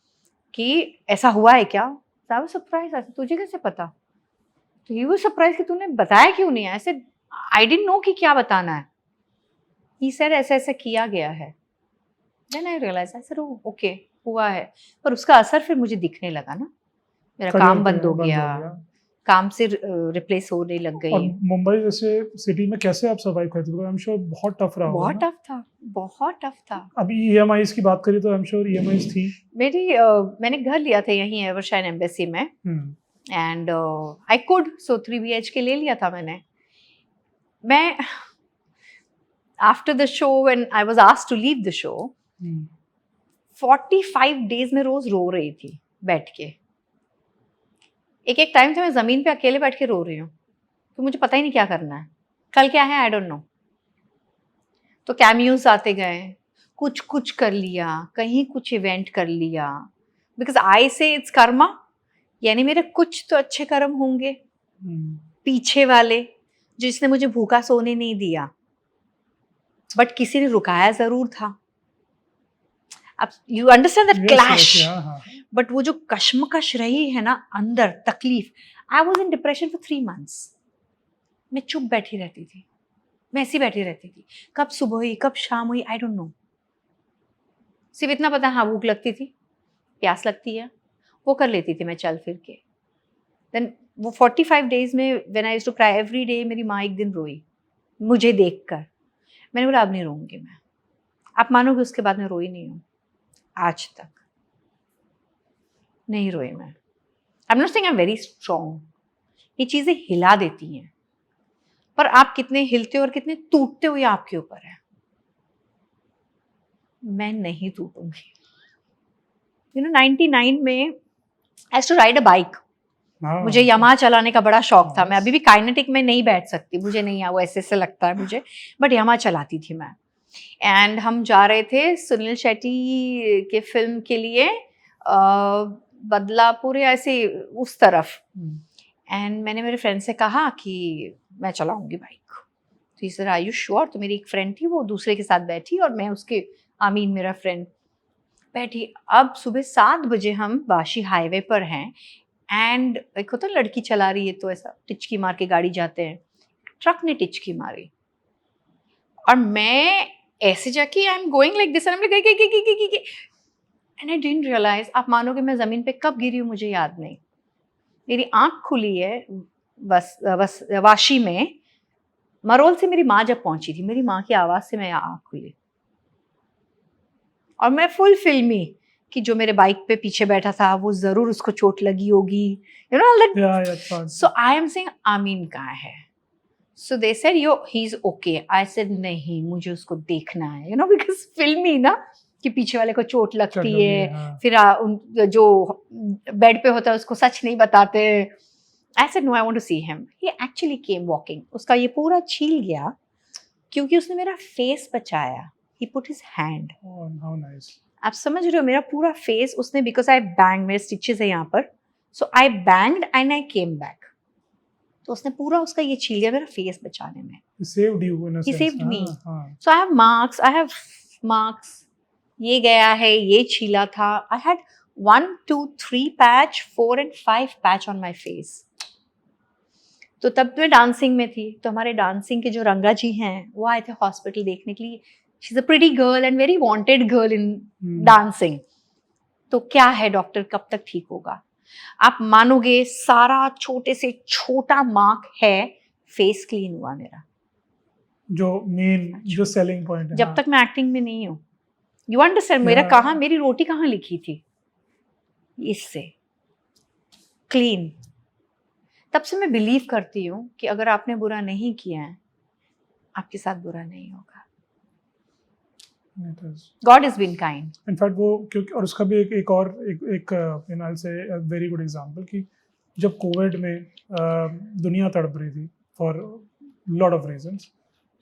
कि ऐसा हुआ है क्या, तो आई वाज सरप्राइज। ऐसे तुझे कैसे पता? तो ही वाज सरप्राइज कि तूने बताया क्यों नहीं? ऐसे आई डिडंट नो कि क्या बताना है। ही सेड ऐसे ऐसे किया गया है। Then I realise, I said okay हुआ है। पर उसका असर फिर मुझे दिखने लगा ना, मेरा Career काम पे बंद हो गया, काम से रिप्लेस होने लग और गई। मुंबई जैसे सिटी में कैसे आप सर्वाइव करते थे? आई एम श्योर बहुत टफ रहा होगा बहुत ना? टफ था, बहुत टफ था। अभी ईएमआईज की बात करें तो आई एम श्योर ईएमआईज थी। मेरी मैंने घर लिया था यहीं एवरशाइन एम्बेसी में, and I could, so 3 BHK ले लिया था मैंने। मैं after the show when I was asked to leave the show, 45 days में रोज रो रही थी बैठ के। एक टाइम था मैं जमीन पे अकेले बैठ के रो रही हूँ कि मुझे पता ही नहीं क्या करना है, कल क्या है आई डोंट नो। तो कैमियोज आते गए, कुछ कुछ कर लिया, कहीं कुछ इवेंट कर लिया, बिकॉज आई से इट्स कर्मा, यानी मेरे कुछ तो अच्छे कर्म होंगे पीछे वाले, जिसने मुझे भूखा सोने नहीं दिया, बट किसी ने रुकाया जरूर था। अब you understand that clash. But वो जो कश्मकश रही है ना अंदर, तकलीफ, I was in depression for 3 months। मैं चुप बैठी रहती थी, मैं ऐसी बैठी रहती थी, कब सुबह हुई कब शाम हुई आई डोंट नो। सिर्फ इतना पता, हाँ भूख लगती थी, प्यास लगती है, वो कर लेती थी मैं चल फिर के। देन वो 45 डेज में when I used to cry every day, मेरी माँ एक दिन रोई मुझे देखकर। मैंने बोला अब नहीं रोऊंगी मैं। आप मानोगे उसके बाद मैं रोई नहीं हूँ आज तक, नहीं रोई मैं। आई am not saying I am very strong, ये चीजें हिला देती हैं, पर आप कितने हिलते हो और कितने टूटते हो ये आपके ऊपर है। मैं नहीं टूटूंगी। यू नो 99 में I used to ride a bike. मुझे यामाहा चलाने का बड़ा शौक था। मैं अभी भी काइनेटिक में नहीं बैठ सकती, मुझे नहीं वो ऐसे लगता है मुझे, बट यामाहा चलाती थी मैं। एंड हम जा रहे थे सुनील शेट्टी के फिल्म के लिए बदलापुर या ऐसे उस तरफ, एंड मैंने मेरे फ्रेंड से कहा कि मैं चलाऊंगी बाइक। तो इस तरह, आर यू श्योर? तो मेरी एक फ्रेंड थी, वो दूसरे के साथ बैठी और मैं उसके, आमीन मेरा फ्रेंड, बैठी। अब सुबह 7 बजे हम वाशी हाईवे पर हैं, एंड एक होता है लड़की चला रही है तो ऐसा टिचकी मार के गाड़ी जाते हैं, ट्रक ने टिचकी मारी और मैं ऐसे जाके I am going like this and I didn't realise. आप मानोगे मैं जमीन पे कब गिरी हूँ मुझे याद नहीं। मेरी आंख खुली है बस वाशी में, मरोल से मेरी माँ जब पहुंची थी, मेरी माँ की आवाज से मैं आंख खुली और मैं फुल फिल्मी कि जो मेरे बाइक पे पीछे बैठा था वो जरूर उसको चोट लगी होगी, you know. So I am saying Aamin कहाँ है? So they said he is okay. I said नहीं, मुझे उसको देखना है, यू नो, बिकॉज फिल्मी ना कि पीछे वाले को चोट लगती है। हाँ। फिर जो बेड पे होता है उसको सच नहीं बताते। I said no, I want to see him. He actually came walking. उसका ये पूरा छील गया क्योंकि उसने मेरा फेस बचाया। He put his hand. How nice. आप समझ रहे हो, मेरा पूरा फेस उसने, बिकॉज आई बैंग, मेरे स्टिचेस है यहाँ पर, so I banged and I came back. तो उसने पूरा उसका ये छील लिया मेरा फेस बचाने में। He saved you in a He sense. saved me. हाँ. So I have marks. ये गया है, ये छीला था। I had 1, 2, 3 patch, 4 and 5 patch on my face. तो तब मैं डांसिंग में थी, तो हमारे डांसिंग के जो रंगा जी हैं वो आए थे हॉस्पिटल देखने के लिए। She is a pretty girl and very wanted girl in dancing. तो क्या है डॉक्टर, कब तक ठीक होगा? आप मानोगे सारा छोटे से छोटा मार्क है, फेस क्लीन हुआ मेरा। जो मेन जो सेलिंग पॉइंट है जब तक मैं एक्टिंग में नहीं हूँ, यू अंडरस्टैंड, मेरा कहाँ, मेरी रोटी कहाँ लिखी थी? इससे क्लीन। तब से मैं बिलीव करती हूँ कि अगर आपने बुरा नहीं किया है, आपके साथ बुरा नहीं होगा। God has been kind. In fact वो क्योंकि, और उसका भी एक और यू से वेरी गुड एग्जांपल कि जब कोविड में दुनिया तड़प रही थी फॉर लॉट ऑफ रीजंस,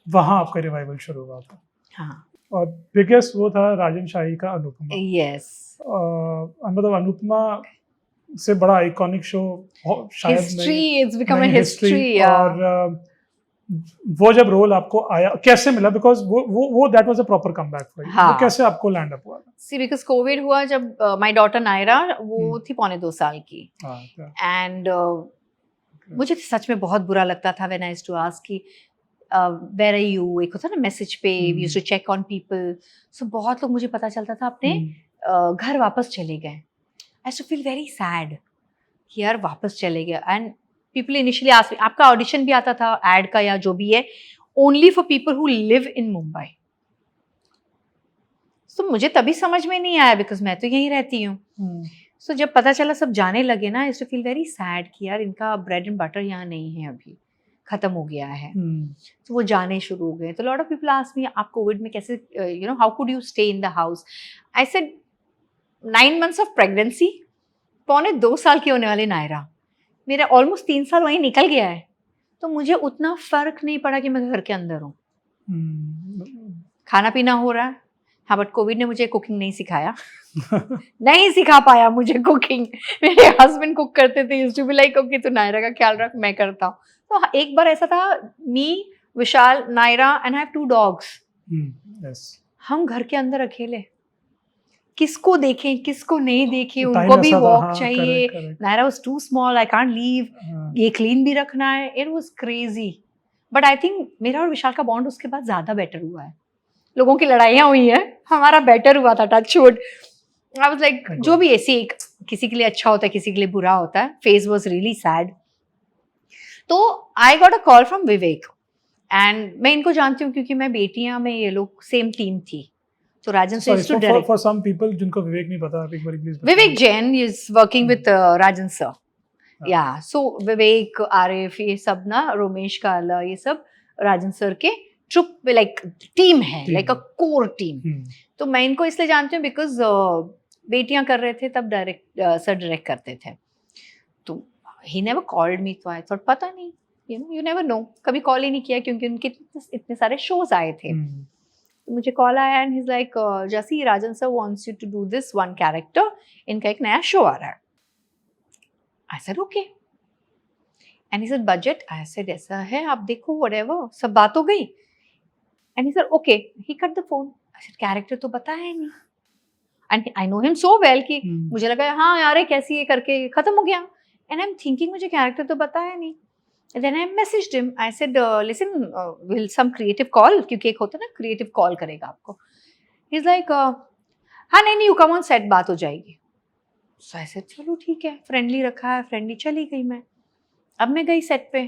वहाँ आपका रिवाइवल शुरू हुआ था। हाँ। और बिगेस्ट वो था राजन शाही का अनुपमा। Yes. मतलब अनुपमा से बड़ा आइकॉनिक शो शायद हिस्ट्री, इट्स बिकम अ नहीं, हिस्ट्री। और वो जब रोल आपको आया कैसे मिला, बिकॉज वो that was a proper comeback for you, हाँ। वो कैसे आपको लैंड अप हुआ था? सी बिकॉज कोविड हुआ जब माय डॉटर नायरा वो थी 2.25 साल की, एंड मुझे तो सच में बहुत बुरा लगता था when I used to ask कि वेयर आर यू, एक होता ना मैसेज पे we used to check on people, so बहुत लोग मुझे पता चलता था अपने घर वापस चले गए। I used to feel very sad कि यार वापस चले गए, and people initially ask me, आपका ऑडिशन भी आता था एड का या जो भी है, only for people who live in Mumbai. तो मुझे तभी समझ में नहीं आया बिकॉज मैं तो यहीं रहती हूँ। सो जब पता चला सब जाने लगे ना, I used to feel very sad कि यार इनका ब्रेड एंड बटर यहाँ नहीं है, अभी खत्म हो गया है। तो वो जाने शुरू हो गए। तो lot of people ask me, आप कोविड में कैसे, you know, how could you stay in the house? I said 9 months of pregnancy, 2.25 साल की होने वाली नायरा, मेरा ऑलमोस्ट 3 साल वहीं निकल गया है, तो मुझे उतना फर्क नहीं पड़ा कि मैं घर के अंदर हूँ। खाना पीना हो रहा है, हाँ, बट कोविड ने मुझे कुकिंग नहीं सिखाया। नहीं सिखा पाया मुझे कुकिंग। मेरे हस्बैंड कुक करते थे, used to be like okay तू नायरा का ख्याल रख, मैं करता हूँ। तो एक बार ऐसा था, me, Vishal, Naira and I have 2 dogs। हम घर के अंदर अकेले, किसको देखें किसको नहीं देखें, उनको भी वॉक चाहिए। Naira was too small, I can't leave, ये क्लीन भी रखना है। It was crazy, but I think मेरा और विशाल का बॉन्ड उसके बाद ज्यादा बेटर हुआ है। लोगों की लड़ाइयाँ हुई हैं, हमारा बेटर हुआ था, touch wood. I was like, जो भी ऐसी एक, किसी के लिए अच्छा होता है, किसी के लिए बुरा होता है। Phase was really sad. तो I got a call from Vivek, and मैं इनको जानती हूँ क्योंकि मैं बेटियां में ये लोग सेम टीम थी। तो Rajan sir used to direct. For some people जिनको विवेक नहीं पता, एक बार please. Vivek Jain is working with Rajan sir. या सो विवेक, आरिफ, ये सब ना, रोमेश काला, ये सब राजन सर के ट्रुप, लाइक टीम है, लाइक अ कोर टीम। तो मैं इनको इसलिए जानती हूँ बिकॉज बेटियां कर रहे थे तब, डायरेक्ट सर डायरेक्ट करते थे। तो ही नेवर कॉल्ड मी, तो आई थॉट पता नहीं, यू नेवर नो, कभी कॉल ही नहीं किया क्योंकि उनके इतने सारे शोज आए थे। तो मुझे कॉल आया and he is like, Jassi Rajan sir wants you to do this one character, इनका एक नया शो आ रहा है। I said okay, and he said budget, I said ऐसा है, आप देखो, व्हाटएवर, सब बात हो गई। And he said okay, he cut the phone. I said character तो बताया ही नहीं, and I know him so well कि मुझे लगा हाँ यार कैसी है करके खत्म हो गया। एंड आई एम थिंकिंग मुझे कैरेक्टर तो बताया नहीं। Then I messaged him. I said, listen, will some creative call? क्योंकि एक होता है ना creative call करेगा आपको. He's like, हाँ नहीं, you come on set, बात हो जाएगी. So I said, चलो ठीक है, friendly रखा है, friendly चली गई मैं. अब मैं गई set पे,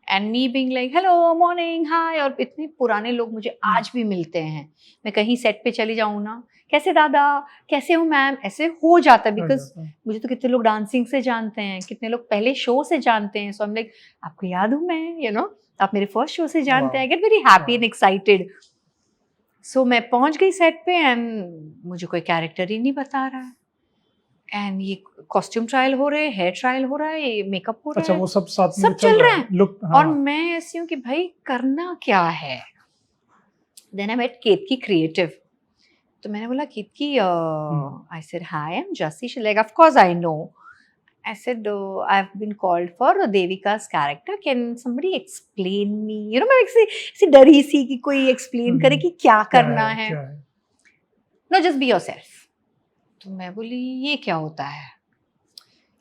and me being like, hello, morning, hi, और इतने पुराने लोग मुझे आज भी मिलते हैं. मैं कहीं set पे चली जाऊँ ना, कैसे दादा, कैसे हो मैम, ऐसे हो जाता है बिकॉज मुझे तो कितने लोग डांसिंग से जानते हैं, कितने लोग पहले शो से जानते हैं। सो आई एम लाइक, आपको याद हूँ मैं, यू नो, आप मेरे फर्स्ट शो से जानते हैं। I get very happy and excited. So मैं पहुंच गई सेट पे एंड मुझे कोई कैरेक्टर ही नहीं बता रहा है, एंड ये कॉस्ट्यूम ट्रायल हो रहे हैं, हेयर ट्रायल हो रहा है, ये मेकअप हो रहा है, वो सब साथ में सब चल रहा है। और मैं ऐसी हूँ कि भाई करना क्या है। Then I met Ketaki creative. तो मैंने बोला Ketaki, I said hi, I am Jassi. She like, of course I know. I said I have been called for Devika's character, can somebody explain me? You know, मैं ऐसी डरी सी कि कोई एक्सप्लेन करे कि क्या करना है। No, just be yourself. तो मैं बोली ये क्या होता है?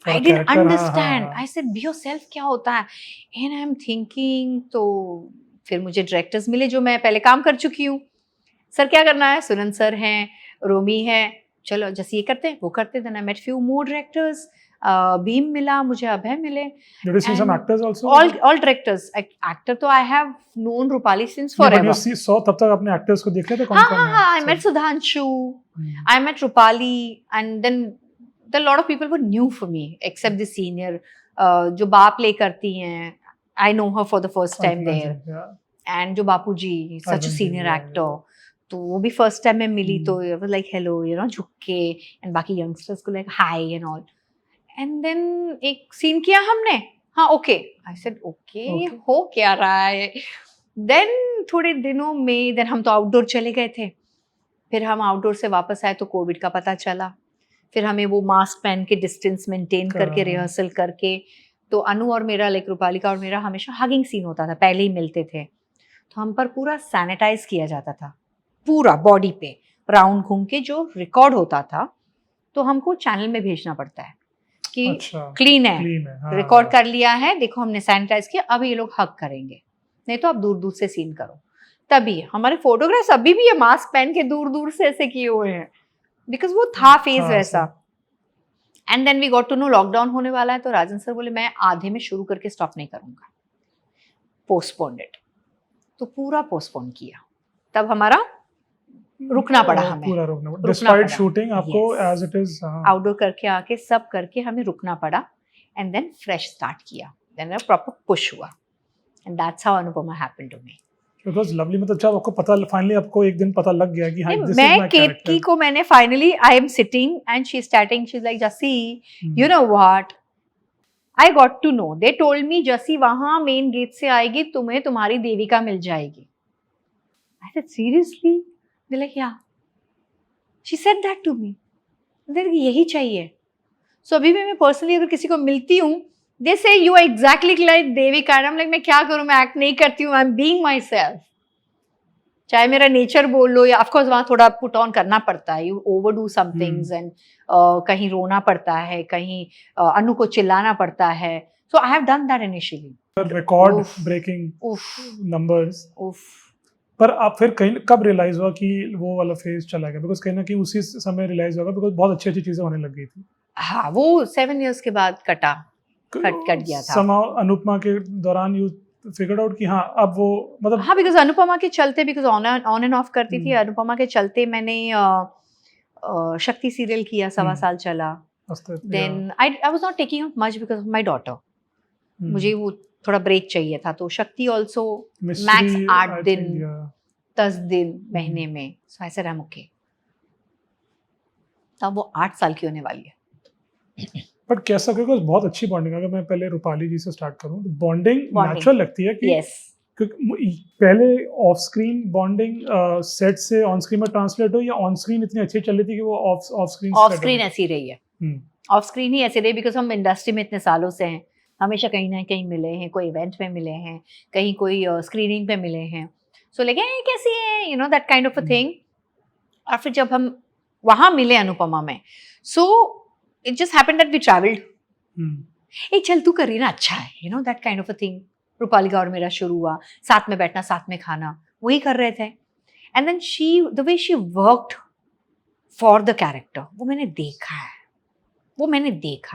I didn't understand. I said be yourself क्या होता है? And I'm thinking, तो फिर मुझे डायरेक्टर्स मिले जो मैं पहले काम कर चुकी हूँ। सर क्या करना है? सुनन सर हैं, रोमी है, चलो जैसे ये करते हैं वो करते हैं। Then I met few more directors. Beam मिला मुझे, अभय मिले। Did you see some actors also? All directors. Actor तो I have known Rupali since forever. When you saw, तब तक अपने actors को देख लिया था कौन कौन है? हाँ, I met Sudhanshu, I met Rupali, and then the lot of people were new for me except the senior, जो बाप ले करती हैं, I know her for the first time there, and जो बापू जी, such a senior actor, तो वो भी first time मैं मिली तो I was like hello, you know, झुक के, and बाकी youngsters को like hi and all, and then एक scene किया हमने, हाँ okay, I said okay, हो क्या रहा है? Then थोड़े दिनों में then हम तो outdoor चले गए थे, फिर हम आउटडोर से वापस आए तो कोविड का पता चला, फिर हमें वो मास्क पहन के डिस्टेंस मेंटेन करके हाँ। रिहर्सल करके, तो अनु और मेरा लाइक रूपालिका और मेरा हमेशा हगिंग सीन होता था, पहले ही मिलते थे, तो हम पर पूरा सैनिटाइज किया जाता था, पूरा बॉडी पे राउंड घूम के जो रिकॉर्ड होता था तो हमको चैनल में भेजना पड़ता है कि अच्छा, क्लीन है, क्लीन है, हाँ, रिकॉर्ड कर लिया है, देखो हमने सैनिटाइज किया, अब ये लोग हग करेंगे, नहीं तो आप दूर दूर से सीन करो। तभी हमारे फोटोग्राफ्स अभी भी ये मास्क पहन के दूर दूर से ऐसे किए हुए हैं, बिकॉज वो था फेज हाँ, वैसा। And then we got to know lockdown होने वाला है, तो राजन सर बोले मैं आधे में शुरू करके स्टॉप नहीं करूंगा, पोस्टपोन्ड इट, तो पूरा पोस्टपोन किया, तब हमारा रुकना पड़ा, हमें पूरा रुकना पड़ा, रुकना डिस्पाइट पड़ा। शूटिंग आपको Yes. As it is outdoor करके आके सब करके हमें रुकना पड़ा, एंड देन फ्रेश स्टार्ट किया, देन प्रॉपर पुश हुआ, and that's how Anupama happened to me. It was lovely. मतलब जब आपको पता, फाइनली आपको एक दिन पता लग गया कि हाँ, दिस इज मैं माय केतकी कैरेक्टर। को मैंने finally, I am sitting and she is starting, she is like Jassi you know what, I got to know, they told me Jassi वहां मेन गेट से आएगी, तुम्हें तुम्हारी देविका मिल जाएगी। I said seriously? They like yeah, she said that to me, यही चाहिए। सो अभी भी मैं पर्सनली अगर किसी को मिलती हूँ, they say you are exactly like Devika, I am like मैं क्या करूँ, मैं एक्ट नहीं करती हूँ, I am being myself, चाहे मेरा नेचर बोल लो, या ऑफकोर्स वहाँ थोड़ा पुट ऑन करना पड़ता है, you overdo some things and कहीं रोना पड़ता है, कहीं अनु को चिल्लाना पड़ता है, so I have done that initially. Record उफ, ब्रेकिंग उफ नंबर्स। उफ, पर आप फिर कहीं कब रियलाइज हुआ कि वो वाला फेज चला गया? बिकॉज कहीं ना कहीं उसी समय रियलाइज होगा, बिकॉज बहुत अच्छी अच्छी चीजें होने लग गई थी। हाँ वो 7 years के बाद कट गया था। Somehow अनुपमा के दौरान यू फिगर्ड आउट कि हाँ अब वो मतलब हाँ, बिकॉज अनुपमा के चलते, बिकॉज ऑन एंड ऑफ करती थी, अनुपमा के चलते मैंने शक्ति सीरियल किया, 1.25 साल चला, then I was not taking out much because of my daughter, मुझे वो थोड़ा ब्रेक चाहिए था, तो शक्ति ऑल्सो मैक्स 8 दिन 10 दिन महीने में, so I said I am okay, तब वो 8 साल की होने वाली है। बट कैसा, क्योंकि बहुत अच्छी बॉन्डिंग, अगर मैं पहले रूपाली जी से स्टार्ट करूं, बॉन्डिंग नेचुरल लगती है कि यस, क्योंकि पहले ऑफ स्क्रीन बॉन्डिंग सेट से ऑन स्क्रीन में ट्रांसलेट हो, या ऑन स्क्रीन इतनी अच्छी चल रही थी कि वो ऑफ स्क्रीन ऐसी रही है, ऑफ स्क्रीन ही ऐसे रही, बिकॉज हम इंडस्ट्री में इतने सालों से हैं, हमेशा कहीं ना कहीं मिले हैं, कोई इवेंट में मिले हैं, कहीं कोई स्क्रीनिंग पे मिले हैं, सो लेकिन कैसी है, you know that kind of a thing. और फिर जब हम वहां मिले अनुपमा में, so it just happened that we travelled, ए चल तू कर रही ना, अच्छा है, you know that kind of a thing. Rupalika और मेरा शुरू हुआ, साथ में बैठना, साथ में खाना, वही कर रहे थे, and then she, the way she worked for the character, वो मैंने देखा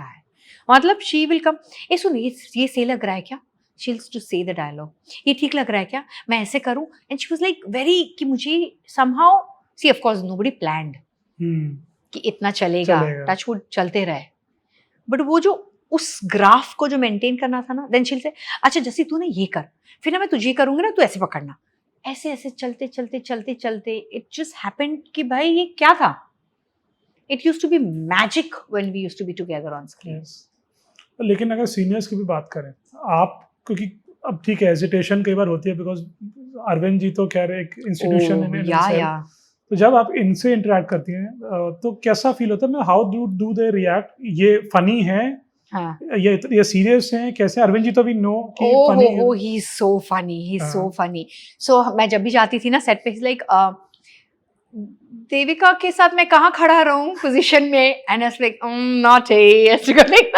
है, मतलब शी विल कम, ए सुन ये सही लग रहा है क्या, she will to say the dialogue, ये ठीक लग रहा है क्या, मैं ऐसे करूं, and she was like very, कि मुझे somehow, see of course nobody planned कि इतना चलेगा, टच वुड चलते रहे, बट वो जो उस ग्राफ को जो मेंटेन करना था ना, देन शी विल से अच्छा जैसे तू ना ये कर, फिर ना मैं तुझे करूंगी ना, तू ऐसे पकड़ना, ऐसे ऐसे चलते चलते चलते चलते, इट जस्ट हैपेंड कि भाई ये क्या था, it used to be magic when we used to be together on screen. लेकिन अगर सीनियर्स की भी बात करें आप, क्योंकि अब ठीक है हेजिटेशन कई बार होती है, बिकॉज अरविंद जी तो खैर एक इंस्टीट्यूशन है, तो जब आप इनसे इंटरेक्ट करती हैं तो कैसा फील होता है, हाउ डू दे रिएक्ट, ये फनी है, हाँ, ये सीरियस हैं, कैसे? अरविंद जी तो भी नो कि फनी है, ही इज सो फनी, सो मैं जब भी जाती थी ना सेट पे, लाइक देविका के साथ मैं कहाँ खड़ा रहूं पोजीशन में, and I was like not ऐसे लाइक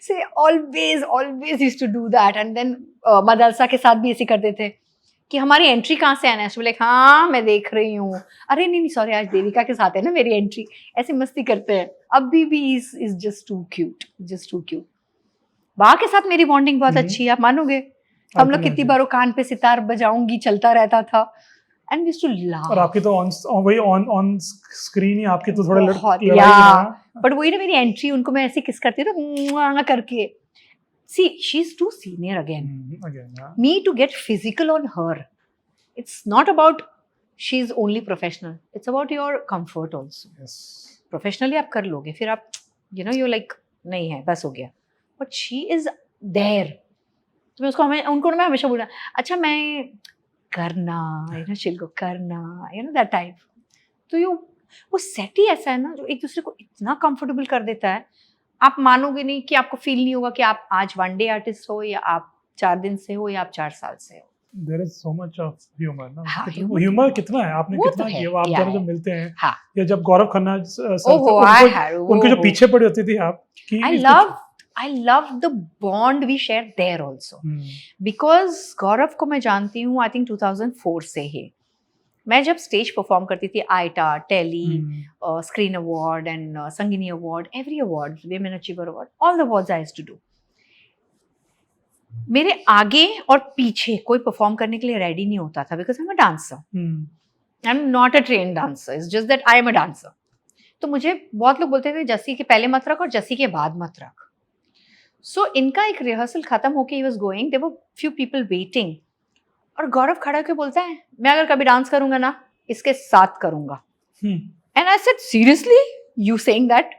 से always used to do that, and then मदरसा के साथ भी ऐसे करते थे कि हमारी एंट्री कहाँ से आना है, लाइक हाँ मैं देख रही हूँ, अरे नहीं सॉरी आज देविका के साथ है ना मेरी एंट्री, ऐसे मस्ती करते हैं, अभी भी इज जस्ट टू क्यूट। बा के साथ मेरी बॉन्डिंग बहुत अच्छी है, आप मानोगे, हम लोग कितनी बार कान पे सितार बजाऊंगी चलता रहता था, and we used to laugh. और आपकी तो ऑन स्क्रीन ही आपकी तो थोड़ा लड़ाई, बट वही ना मेरी एंट्री, उनको मैं ऐसे किस करती थी करके, see she's too senior again yeah. Me to get physical on her, it's not about she's only professional, it's about your comfort also. Yes. Professionally आप कर लोगे, फिर आप you know you're like नहीं है बस हो गया, but she is there, तो मैं उसको उनको मैं हमेशा बोलना, अच्छा मैं करना, you know she'll go करना, you know that type, तो you वो सेट ही ऐसा है ना जो एक दूसरे को इतना कंफर्टेबल कर देता है, आप मानोगे नहीं कि आपको फील नहीं होगा कि आप आज 1 डे आर्टिस्ट हो या आप 4 दिन से हो या आप 4 साल से हो। There is so much of humor ना, हाँ, ह्यूमर कितना है, आपने वो कितना तो है, किया, वो आप या दोनों है। जब मिलते हैं, हाँ, या जब गौरव खन्ना सर थे, ओहो उनके जो पीछे पड़ी होती थी आप कि I love the bond we share there also. Because गौरव को मैं जानती हूँ आई थिंक 2004 से ही। मैं जब स्टेज परफॉर्म करती थी ITA, tele, screen award and Sangini award, every award, women achiever award, all the awards I used to do. मेरे आगे और पीछे कोई परफॉर्म करने के लिए रेडी नहीं होता था because I am a dancer. I am not a train dancer, it's just that I am a dancer. तो मुझे बहुत लोग बोलते थे जस्सी के पहले मत रख और जस्सी के बाद मत रख। सो इनका एक रिहर्सल खत्म होके ही was going, there were few people waiting, और गौरव खड़ा होकर बोलता है मैं अगर कभी डांस करूंगा ना इसके साथ करूंगा। And I said seriously you saying that?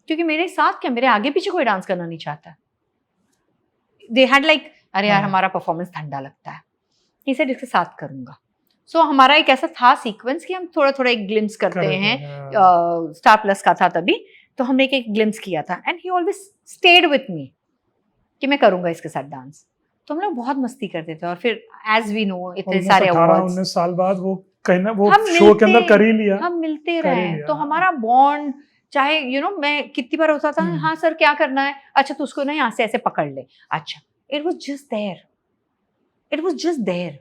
क्योंकि मेरे साथ क्या, मेरे आगे पीछे कोई डांस करना नहीं चाहता। दे हैड लाइक अरे यार हमारा परफॉर्मेंस ठंडा लगता है, ही सेड इसके साथ करूंगा। सो हमारा एक ऐसा था सीक्वेंस कि हम थोड़ा थोड़ा एक ग्लिम्स करते हैं, स्टार प्लस का था तभी, तो हमने एक ग्लिम्स किया था and he always stayed with me कि मैं करूंगा इसके साथ डांस। तो हम लोग बहुत मस्ती करते थे और फिर एज वी नो इतने सारे अवार्ड्स 18-19 साल बाद वो कहीं ना वो हम शो के अंदर कर ही लिया, हम मिलते रहे। तो हमारा बॉन्ड, चाहे मैं कितनी बार होता था हाँ सर क्या करना है, अच्छा तो उसको ना यहाँ से ऐसे पकड़ ले, अच्छा it was just there, it was just there.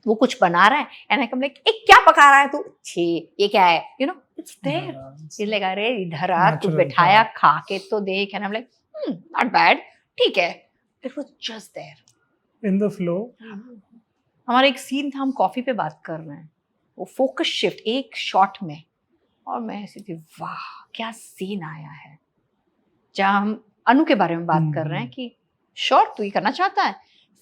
वो कुछ बना रहा है एंड आई कम लाइक एक क्या पका रहा है तू, छे ये क्या है, इट्स देयर। इट्स लाइक अरे इधर आ, तू बैठाया खा के तो देख, and I am like not bad, ठीक है। It was just there in the flow. हमारा एक सीन था, हम कॉफी पे बात कर रहे हैं, वो फोकस शिफ्ट एक शॉट में, और मैं ऐसी थी वाह क्या सीन आया है, जहाँ हम अनु के बारे में बात कर रहे हैं कि शॉर्ट तू ही करना चाहता है,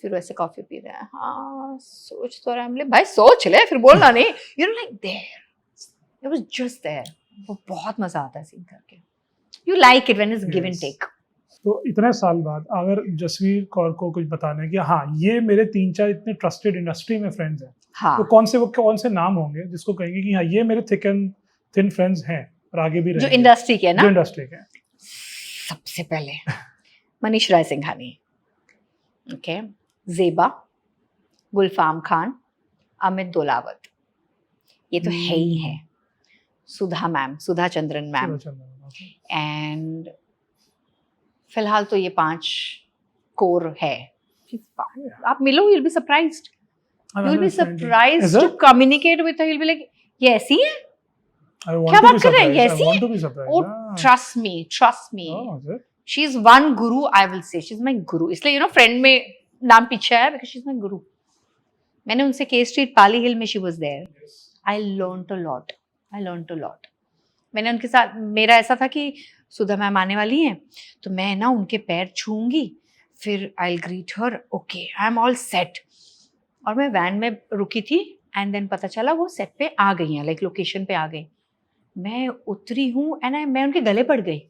फिर वैसे कॉफी पी रहे हैं, हाँ सोच तो रहे हैं, भाई सोच ले फिर बोलना नहीं, like there, it was just there. वो बहुत मजा आता है सीन करके, you like it when it's give and take. तो इतने साल बाद अगर जसवीर कौर को कुछ बताना है कि हाँ ये मेरे 3-4 इतने ट्रस्टेड इंडस्ट्री में फ्रेंड्स हैं, हाँ, तो कौन से नाम होंगे जिसको कहेंगे कि हाँ ये मेरे थिक एंड थिन फ्रेंड्स हैं और आगे भी रहेंगे, जो इंडस्ट्री के ना? जो इंडस्ट्री के। सबसे पहले मनीष राय सिंघानी, ओके, ज़ेबा, गुलफाम खान, अमित दोलावत, ये तो है ही है, Sudha ma'am, Sudha Chandran ma'am, and फिलहाल तो ये 5 कोर है। आप मिलो, you'll be surprised, you'll be surprised to communicate with her, you'll be like ये ऐसी है, क्या बात कर रहे हैं, ये ऐसी है? Oh, trust me, she is one guru, I will say, she is my guru। इसलिए फ्रेंड में नाम पीछे है because she is my guru। मैंने उनसे के स्ट्रीट पाली हिल में she was there, I learned a lot। मैंने उनके साथ, मेरा ऐसा था कि सुधा मैम आने वाली हैं तो मैं ना उनके पैर छूंगी, फिर I will greet her, okay I am all set. और मैं वैन में रुकी थी एंड देन पता चला वो सेट पे आ गई हैं, लाइक लोकेशन पे आ गई। मैं उतरी हूँ एंड मैं उनके गले पड़ गई,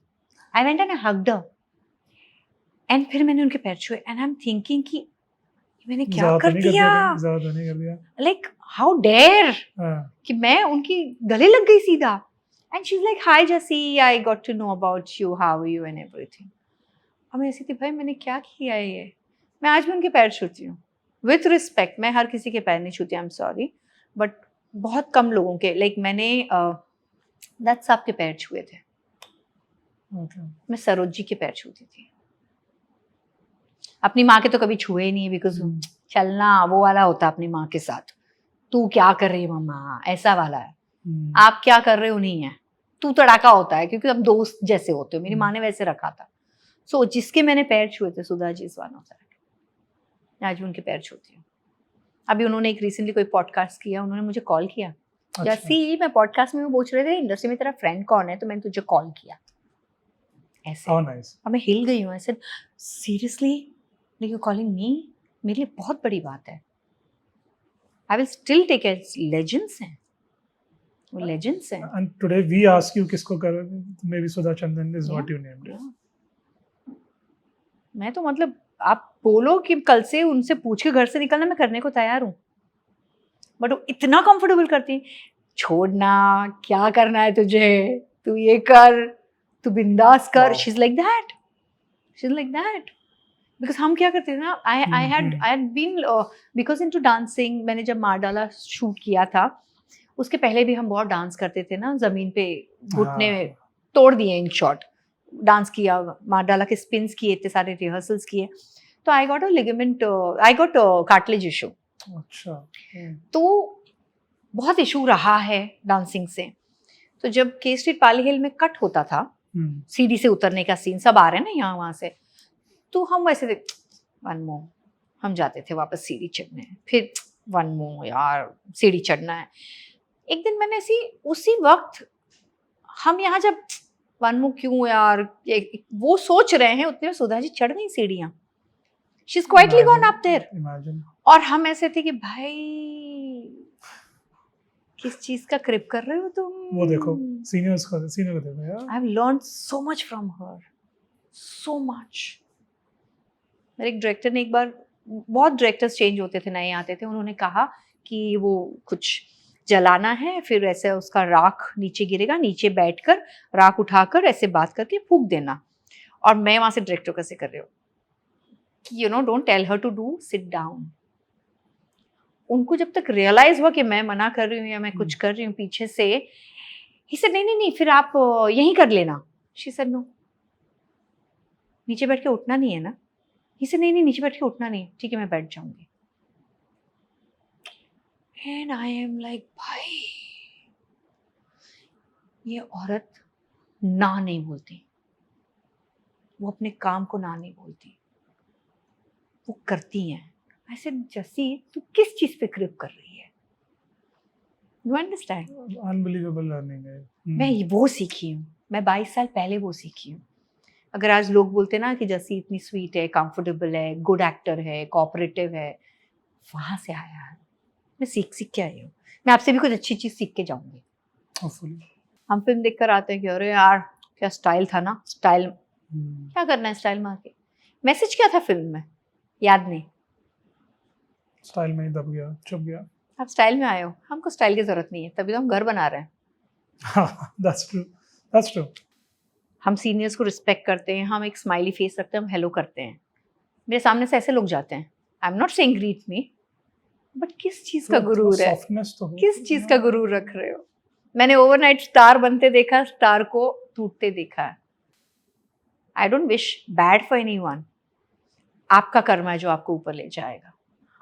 I went and I hugged her, and फिर मैंने उनके पैर छुए एंड आई एम थिंकिंग कि मैंने क्या कर दिया, लाइक हाउ डेयर कि मैं उनकी गले लग गई सीधा। And she's like, hi Jassi, I got to know about you, how are you and everything। और मैं ऐसी थी भाई मैंने क्या किया है ये, मैं आज भी उनके पैर छूती हूँ विथ रिस्पेक्ट, मैं हर किसी के पैर नहीं छूती, आई एम सॉरी, बट बहुत कम लोगों के, लाइक मैंने दत्त साहब के पैर छुए थे, मैं सरोज जी के पैर छूती थी, अपनी माँ के तो कभी छुए ही नहीं, बिकॉज चलना वो वाला होता है अपनी माँ के साथ, तू क्या कर रही है मम्मा, ऐसा वाला है, आप क्या कर रहे हो नहीं है, तू तड़ाका होता है क्योंकि अब दोस्त जैसे होते हो, मेरी माँ ने वैसे रखा था। सो जिसके मैंने पैर छुए थे Sudha ji is one of that, आज भी उनके पैर छूती हूँ। अभी उन्होंने एक रिसेंटली कोई पॉडकास्ट किया, उन्होंने मुझे कॉल किया, जैसी मैं पॉडकास्ट में पूछ रहे थे इंडस्ट्री में तेरा फ्रेंड कौन है, तो मैंने तुझे कॉल किया ऐसे। और मैं हिल गई हूँ, ऐसे सीरियसली यू कॉलिंग मी, मेरे लिए बहुत बड़ी बात है। I will still take as legends हैं, वो लेजेंड्स हैं। And today we ask you किसको करोगे, maybe Sudha Chandran is what you named it। मैं तो मतलब आप बोलो कि कल से उनसे पूछ के घर से निकलना, मैं करने को तैयार हूँ, बट वो इतना कंफर्टेबल करती हैं। छोड़ना, क्या करना है तुझे, तू ये कर, तू बिंदास कर. Wow. She is like that. Because हम क्या करते थे ना, I had been because into dancing. मैंने जब मार डाला शूट किया था, उसके पहले भी हम बहुत डांस करते थे ना, जमीन पे घुटने हाँ. तोड़ दिए इन शॉर्ट. डांस किया, मार डाला के स्पिन्स किए, इतने सारे रिहर्सल्स किए. तो I got a ligament, I got cartilage issue. अच्छा. तो बहुत इशू रहा है डांसिंग से. तो जब के स्ट्रीट पाली हिल में कट होता था, सीढ़ी से उतरने का सीन, सब आ रहे हैं ना यहाँ वहाँ से, तो हम वैसे थे, वन मोर, हम जाते थे वापस सीढ़ी चढ़ने, फिर वन मोर यार सीढ़ी चढ़ना है. एक दिन मैंने उसी वक्त, हम यहाँ जब वन मोर क्यों यार, वो सोच रहे हैं, उतने में सुधा जी चढ़ गई सीढ़ियाँ. She is quietly gone up there. और हम ऐसे थे कि भाई किस चीज का क्रिप कर रहे हो तुम. वो देखो सीनियर को देखो यार. I have learned so much from her, so much. मेरे एक डायरेक्टर ने एक बार, बहुत डायरेक्टर्स चेंज होते थे, नए आते थे, उन्होंने कहा कि वो कुछ जलाना है, फिर ऐसे उसका राख नीचे गिरेगा, नीचे बैठकर राख उठाकर ऐसे बात करके फूंक देना. और मैं वहां से डायरेक्टर कैसे कर रही हूँ कि you know don't tell her to do, sit down. उनको जब तक रियलाइज हुआ कि मैं मना कर रही हूँ या मैं कुछ कर रही हूँ पीछे से, ही सेड नहीं फिर आप यहीं कर लेना. शी सेड नो, नीचे बैठ के उठना नहीं है ना. ही सेड नहीं नीचे बैठ के उठना नहीं, ठीक है मैं बैठ जाऊंगी. एंड आई एम लाइक भाई, ये औरत ना नहीं बोलती, वो अपने काम को ना नहीं बोलती, वो करती हैं. ऐसे जैसी तू किस चीज पे क्रिप कर रही है. You understand. अनबिलीवेबल लर्निंग है. मैं वो सीखी हूँ, मैं 22 साल पहले वो सीखी हूँ. अगर आज लोग बोलते ना कि जैसी इतनी स्वीट है, कंफर्टेबल है, गुड एक्टर है, कोऑपरेटिव है, वहां से आया है. मैं सीख के आई हूँ. मैं आपसे भी कुछ अच्छी चीज सीख के जाऊंगी. हम फिल्म देखकर आते हैं कि अरे यार क्या स्टाइल था ना, स्टाइल क्या करना है स्टाइल मार के. मैसेज क्या था फिल्म में, याद नहीं. स्टाइल में ही दब गया, चुप गया. आप स्टाइल में आए हो, हमको स्टाइल की जरूरत नहीं है, तभी तो हम घर बना रहे हैं. That's true. हम सीनियर्स को रिस्पेक्ट करते हैं, हम एक स्माइली फेस रखते हैं, हम हेलो करते हैं. मेरे सामने से ऐसे लोग जाते हैं, आई am not saying greet me, but किस चीज का गुरूर है, किस चीज का गुरूर रख रहे हो. मैंने ओवरनाइट स्टार बनते देखा, स्टार को टूटते देखा है. I don't wish bad for anyone. आपका कर्म है जो आपको ऊपर ले जाएगा,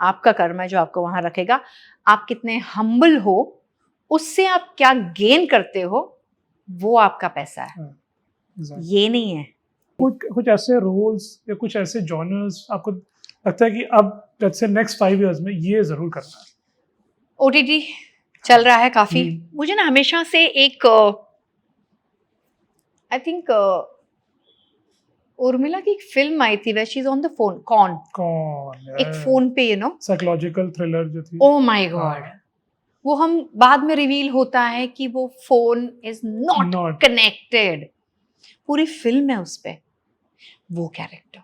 आपका कर्म है जो आपको वहां रखेगा. आप कितने हम्बल हो, उससे आप क्या गेन करते हो, वो आपका पैसा है. ये नहीं है. कुछ ऐसे रोल्स या कुछ ऐसे जॉनर्स आपको लगता है कि अब लेट्स से नेक्स्ट 5 इयर्स में ये जरूर करना है? ओटीटी चल रहा है काफी. मुझे ना हमेशा से एक आई थिंक उर्मिला की एक फिल्म आई थी, where she is on the phone. कौन एक फोन पे, यू नो, साइकोलॉजिकल थ्रिलर जो थी. Oh my God. वो हम बाद में रिवील होता है कि वो फोन इज नॉट कनेक्टेड. पूरी फिल्म है उस पे वो कैरेक्टर.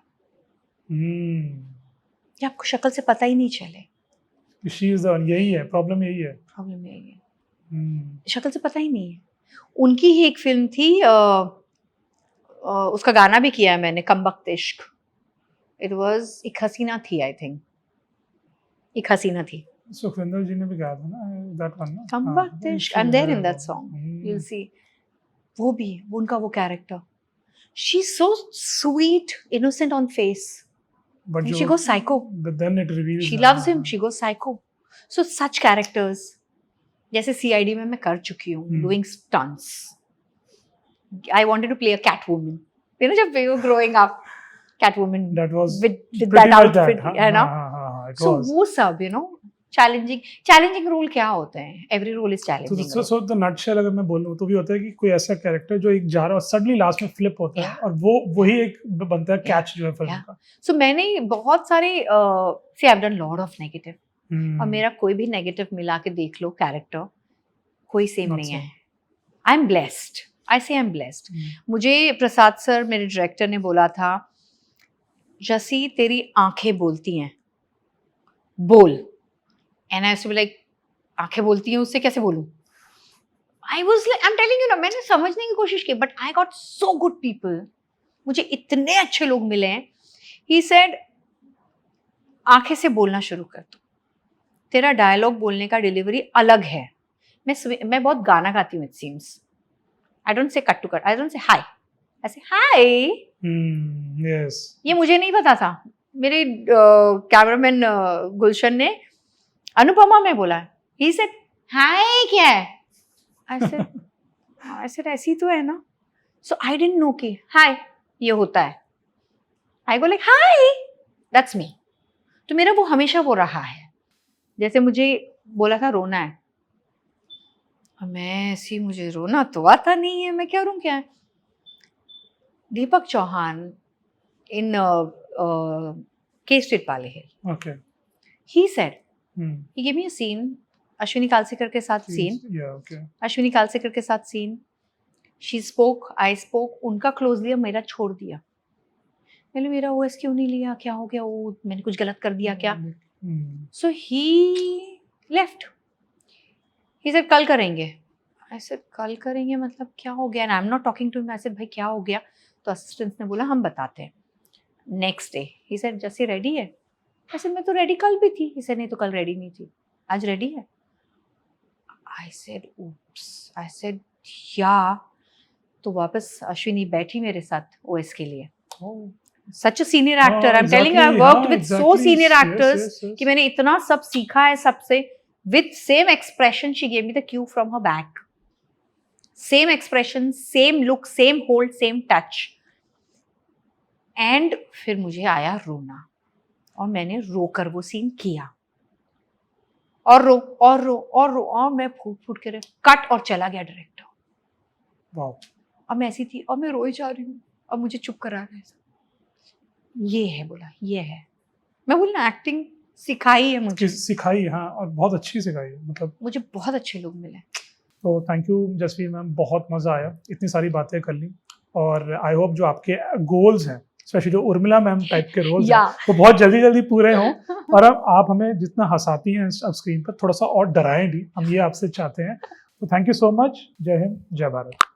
ये आपको शक्ल से पता ही नहीं चले. She is the one. यही है प्रॉब्लम, यही है प्रॉब्लम. यही है, शक्ल से पता ही नहीं है. उनकी ही एक फिल्म थी, उसका गाना भी किया है मैंने, कमबख्त इश्क. इट वाज एक हसीना थी, आई थिंक एक हसीना थी. सुखविंदर जी ने भी गाया था ना दैट वन ना, Kambakkht Ishq. I am there in that song, you will see. वो भी उनका वो character, she is so sweet, innocent on face, but she goes psycho, but then it reveals she loves him, she goes psycho. So such characters, जैसे CID में मैं कर चुकी हूँ, doing stunts. I wanted to play a Catwoman. You know, जब we were growing up, Catwoman that was with that outfit, है ना. So was. वो सब, you know, challenging role क्या होते हैं? Every role is challenging. So the nutshell अगर मैं बोलूँ तो भी होता है कि कोई ऐसा कैरेक्टर जो एक जा रहा है और सडनली लास्ट में फ्लिप होता है और वो वही एक बनता है कैच जो है फिल्म का. So मैंने बहुत सारे see I've done lot of negative. और मेरा कोई भी नेगेटिव मिला के देख लो कैरेक्टर, कोई सेम नहीं है. आई एम ब्लेस्ड, आई से आई एम ब्लेस्ड. मुझे प्रसाद सर, मेरे डायरेक्टर, ने बोला था, जसी तेरी आंखें बोलती हैं, बोल. एंड आई वाज लाइक, आंखें बोलती हैं, उससे कैसे बोलूं? आई was like, I am telling you ना, मैंने समझने की कोशिश की, but I got so good people, मुझे इतने अच्छे लोग मिले हैं. ही सेड आंखें से बोलना शुरू कर दो, तेरा डायलॉग बोलने का डिलीवरी अलग है. मैं बहुत गाना गाती हूँ, it seems. I don't say cut to cut, I don't say hi, आई से हाय. यस, ये मुझे नहीं पता था. मेरे कैमरामैन गुलशन ने अनुपमा में बोला, ही सेड हाय क्या है. आई सेड ऐसी तो है ना. सो आई डिडंट नो कि हाय ये होता है. I go like hi, that's me. तो मेरा वो हमेशा वो रहा है. जैसे मुझे बोला था रोना है, मैं ऐसी, मुझे रोना तो आता नहीं है, मैं क्या करूं क्या है. दीपक चौहान इन के street Pali Hill, okay, he said, he give me a scene, Ashwini Kalsekar के साथ scene, yeah okay, Ashwini Kalsekar के साथ scene. She spoke, I spoke, उनका क्लोज लिया, मेरा छोड़ दिया. मैंने मेरा ओएस क्यों नहीं लिया, क्या हो गया, वो मैंने कुछ गलत कर दिया क्या. सो ही लेफ्ट. ही सेड कल करेंगे. आई सेड कल करेंगे मतलब क्या हो गया, and I am not talking to him. I said भाई क्या हो गया. तो असिस्टेंट्स ने बोला हम बताते हैं. नेक्स्ट डे ही सेड जैसे रेडी है. आई सेड मैं तो रेडी कल भी थी. ही सेड नहीं, तो कल रेडी नहीं थी, आज रेडी है. I said oops. I said या. तो वापस अश्विनी बैठी मेरे साथ ओएस के लिए. Such a senior actor, I am telling you, I worked with so senior actors कि मैंने इतना सब सीखा है सबसे. With same expression she gave me the cue from her back. Same expression, same look, same hold, same touch. And फिर मुझे आया रोना, और मैंने रोकर वो सीन किया. और रो और रो और रो, और मैं फूट फूट के कट, और चला गया डायरेक्टर. वाओ. अब मैं ऐसी थी, और मैं रोई जा रही हूँ, अब मुझे चुप करा रहे हैं. ये है, बोला ये है. मैं बोली ना, एक्टिंग सिखाई है मुझे, सिखाई, हाँ, और बहुत अच्छी सिखाई है. मतलब मुझे बहुत अच्छे लोग मिले. तो थैंक यू जसवीर मैम, बहुत मज़ा आया, इतनी सारी बातें कर ली. और आई होप जो आपके गोल्स हैं, स्पेशली जो उर्मिला मैम टाइप के रोल्स हैं, वो बहुत जल्दी जल्दी पूरे हों. और अब आप हमें जितना हंसाती हैं अब स्क्रीन पर, थोड़ा सा और डराएं भी, हम ये आपसे चाहते हैं. तो थैंक यू सो मच. जय हिंद, जय भारत.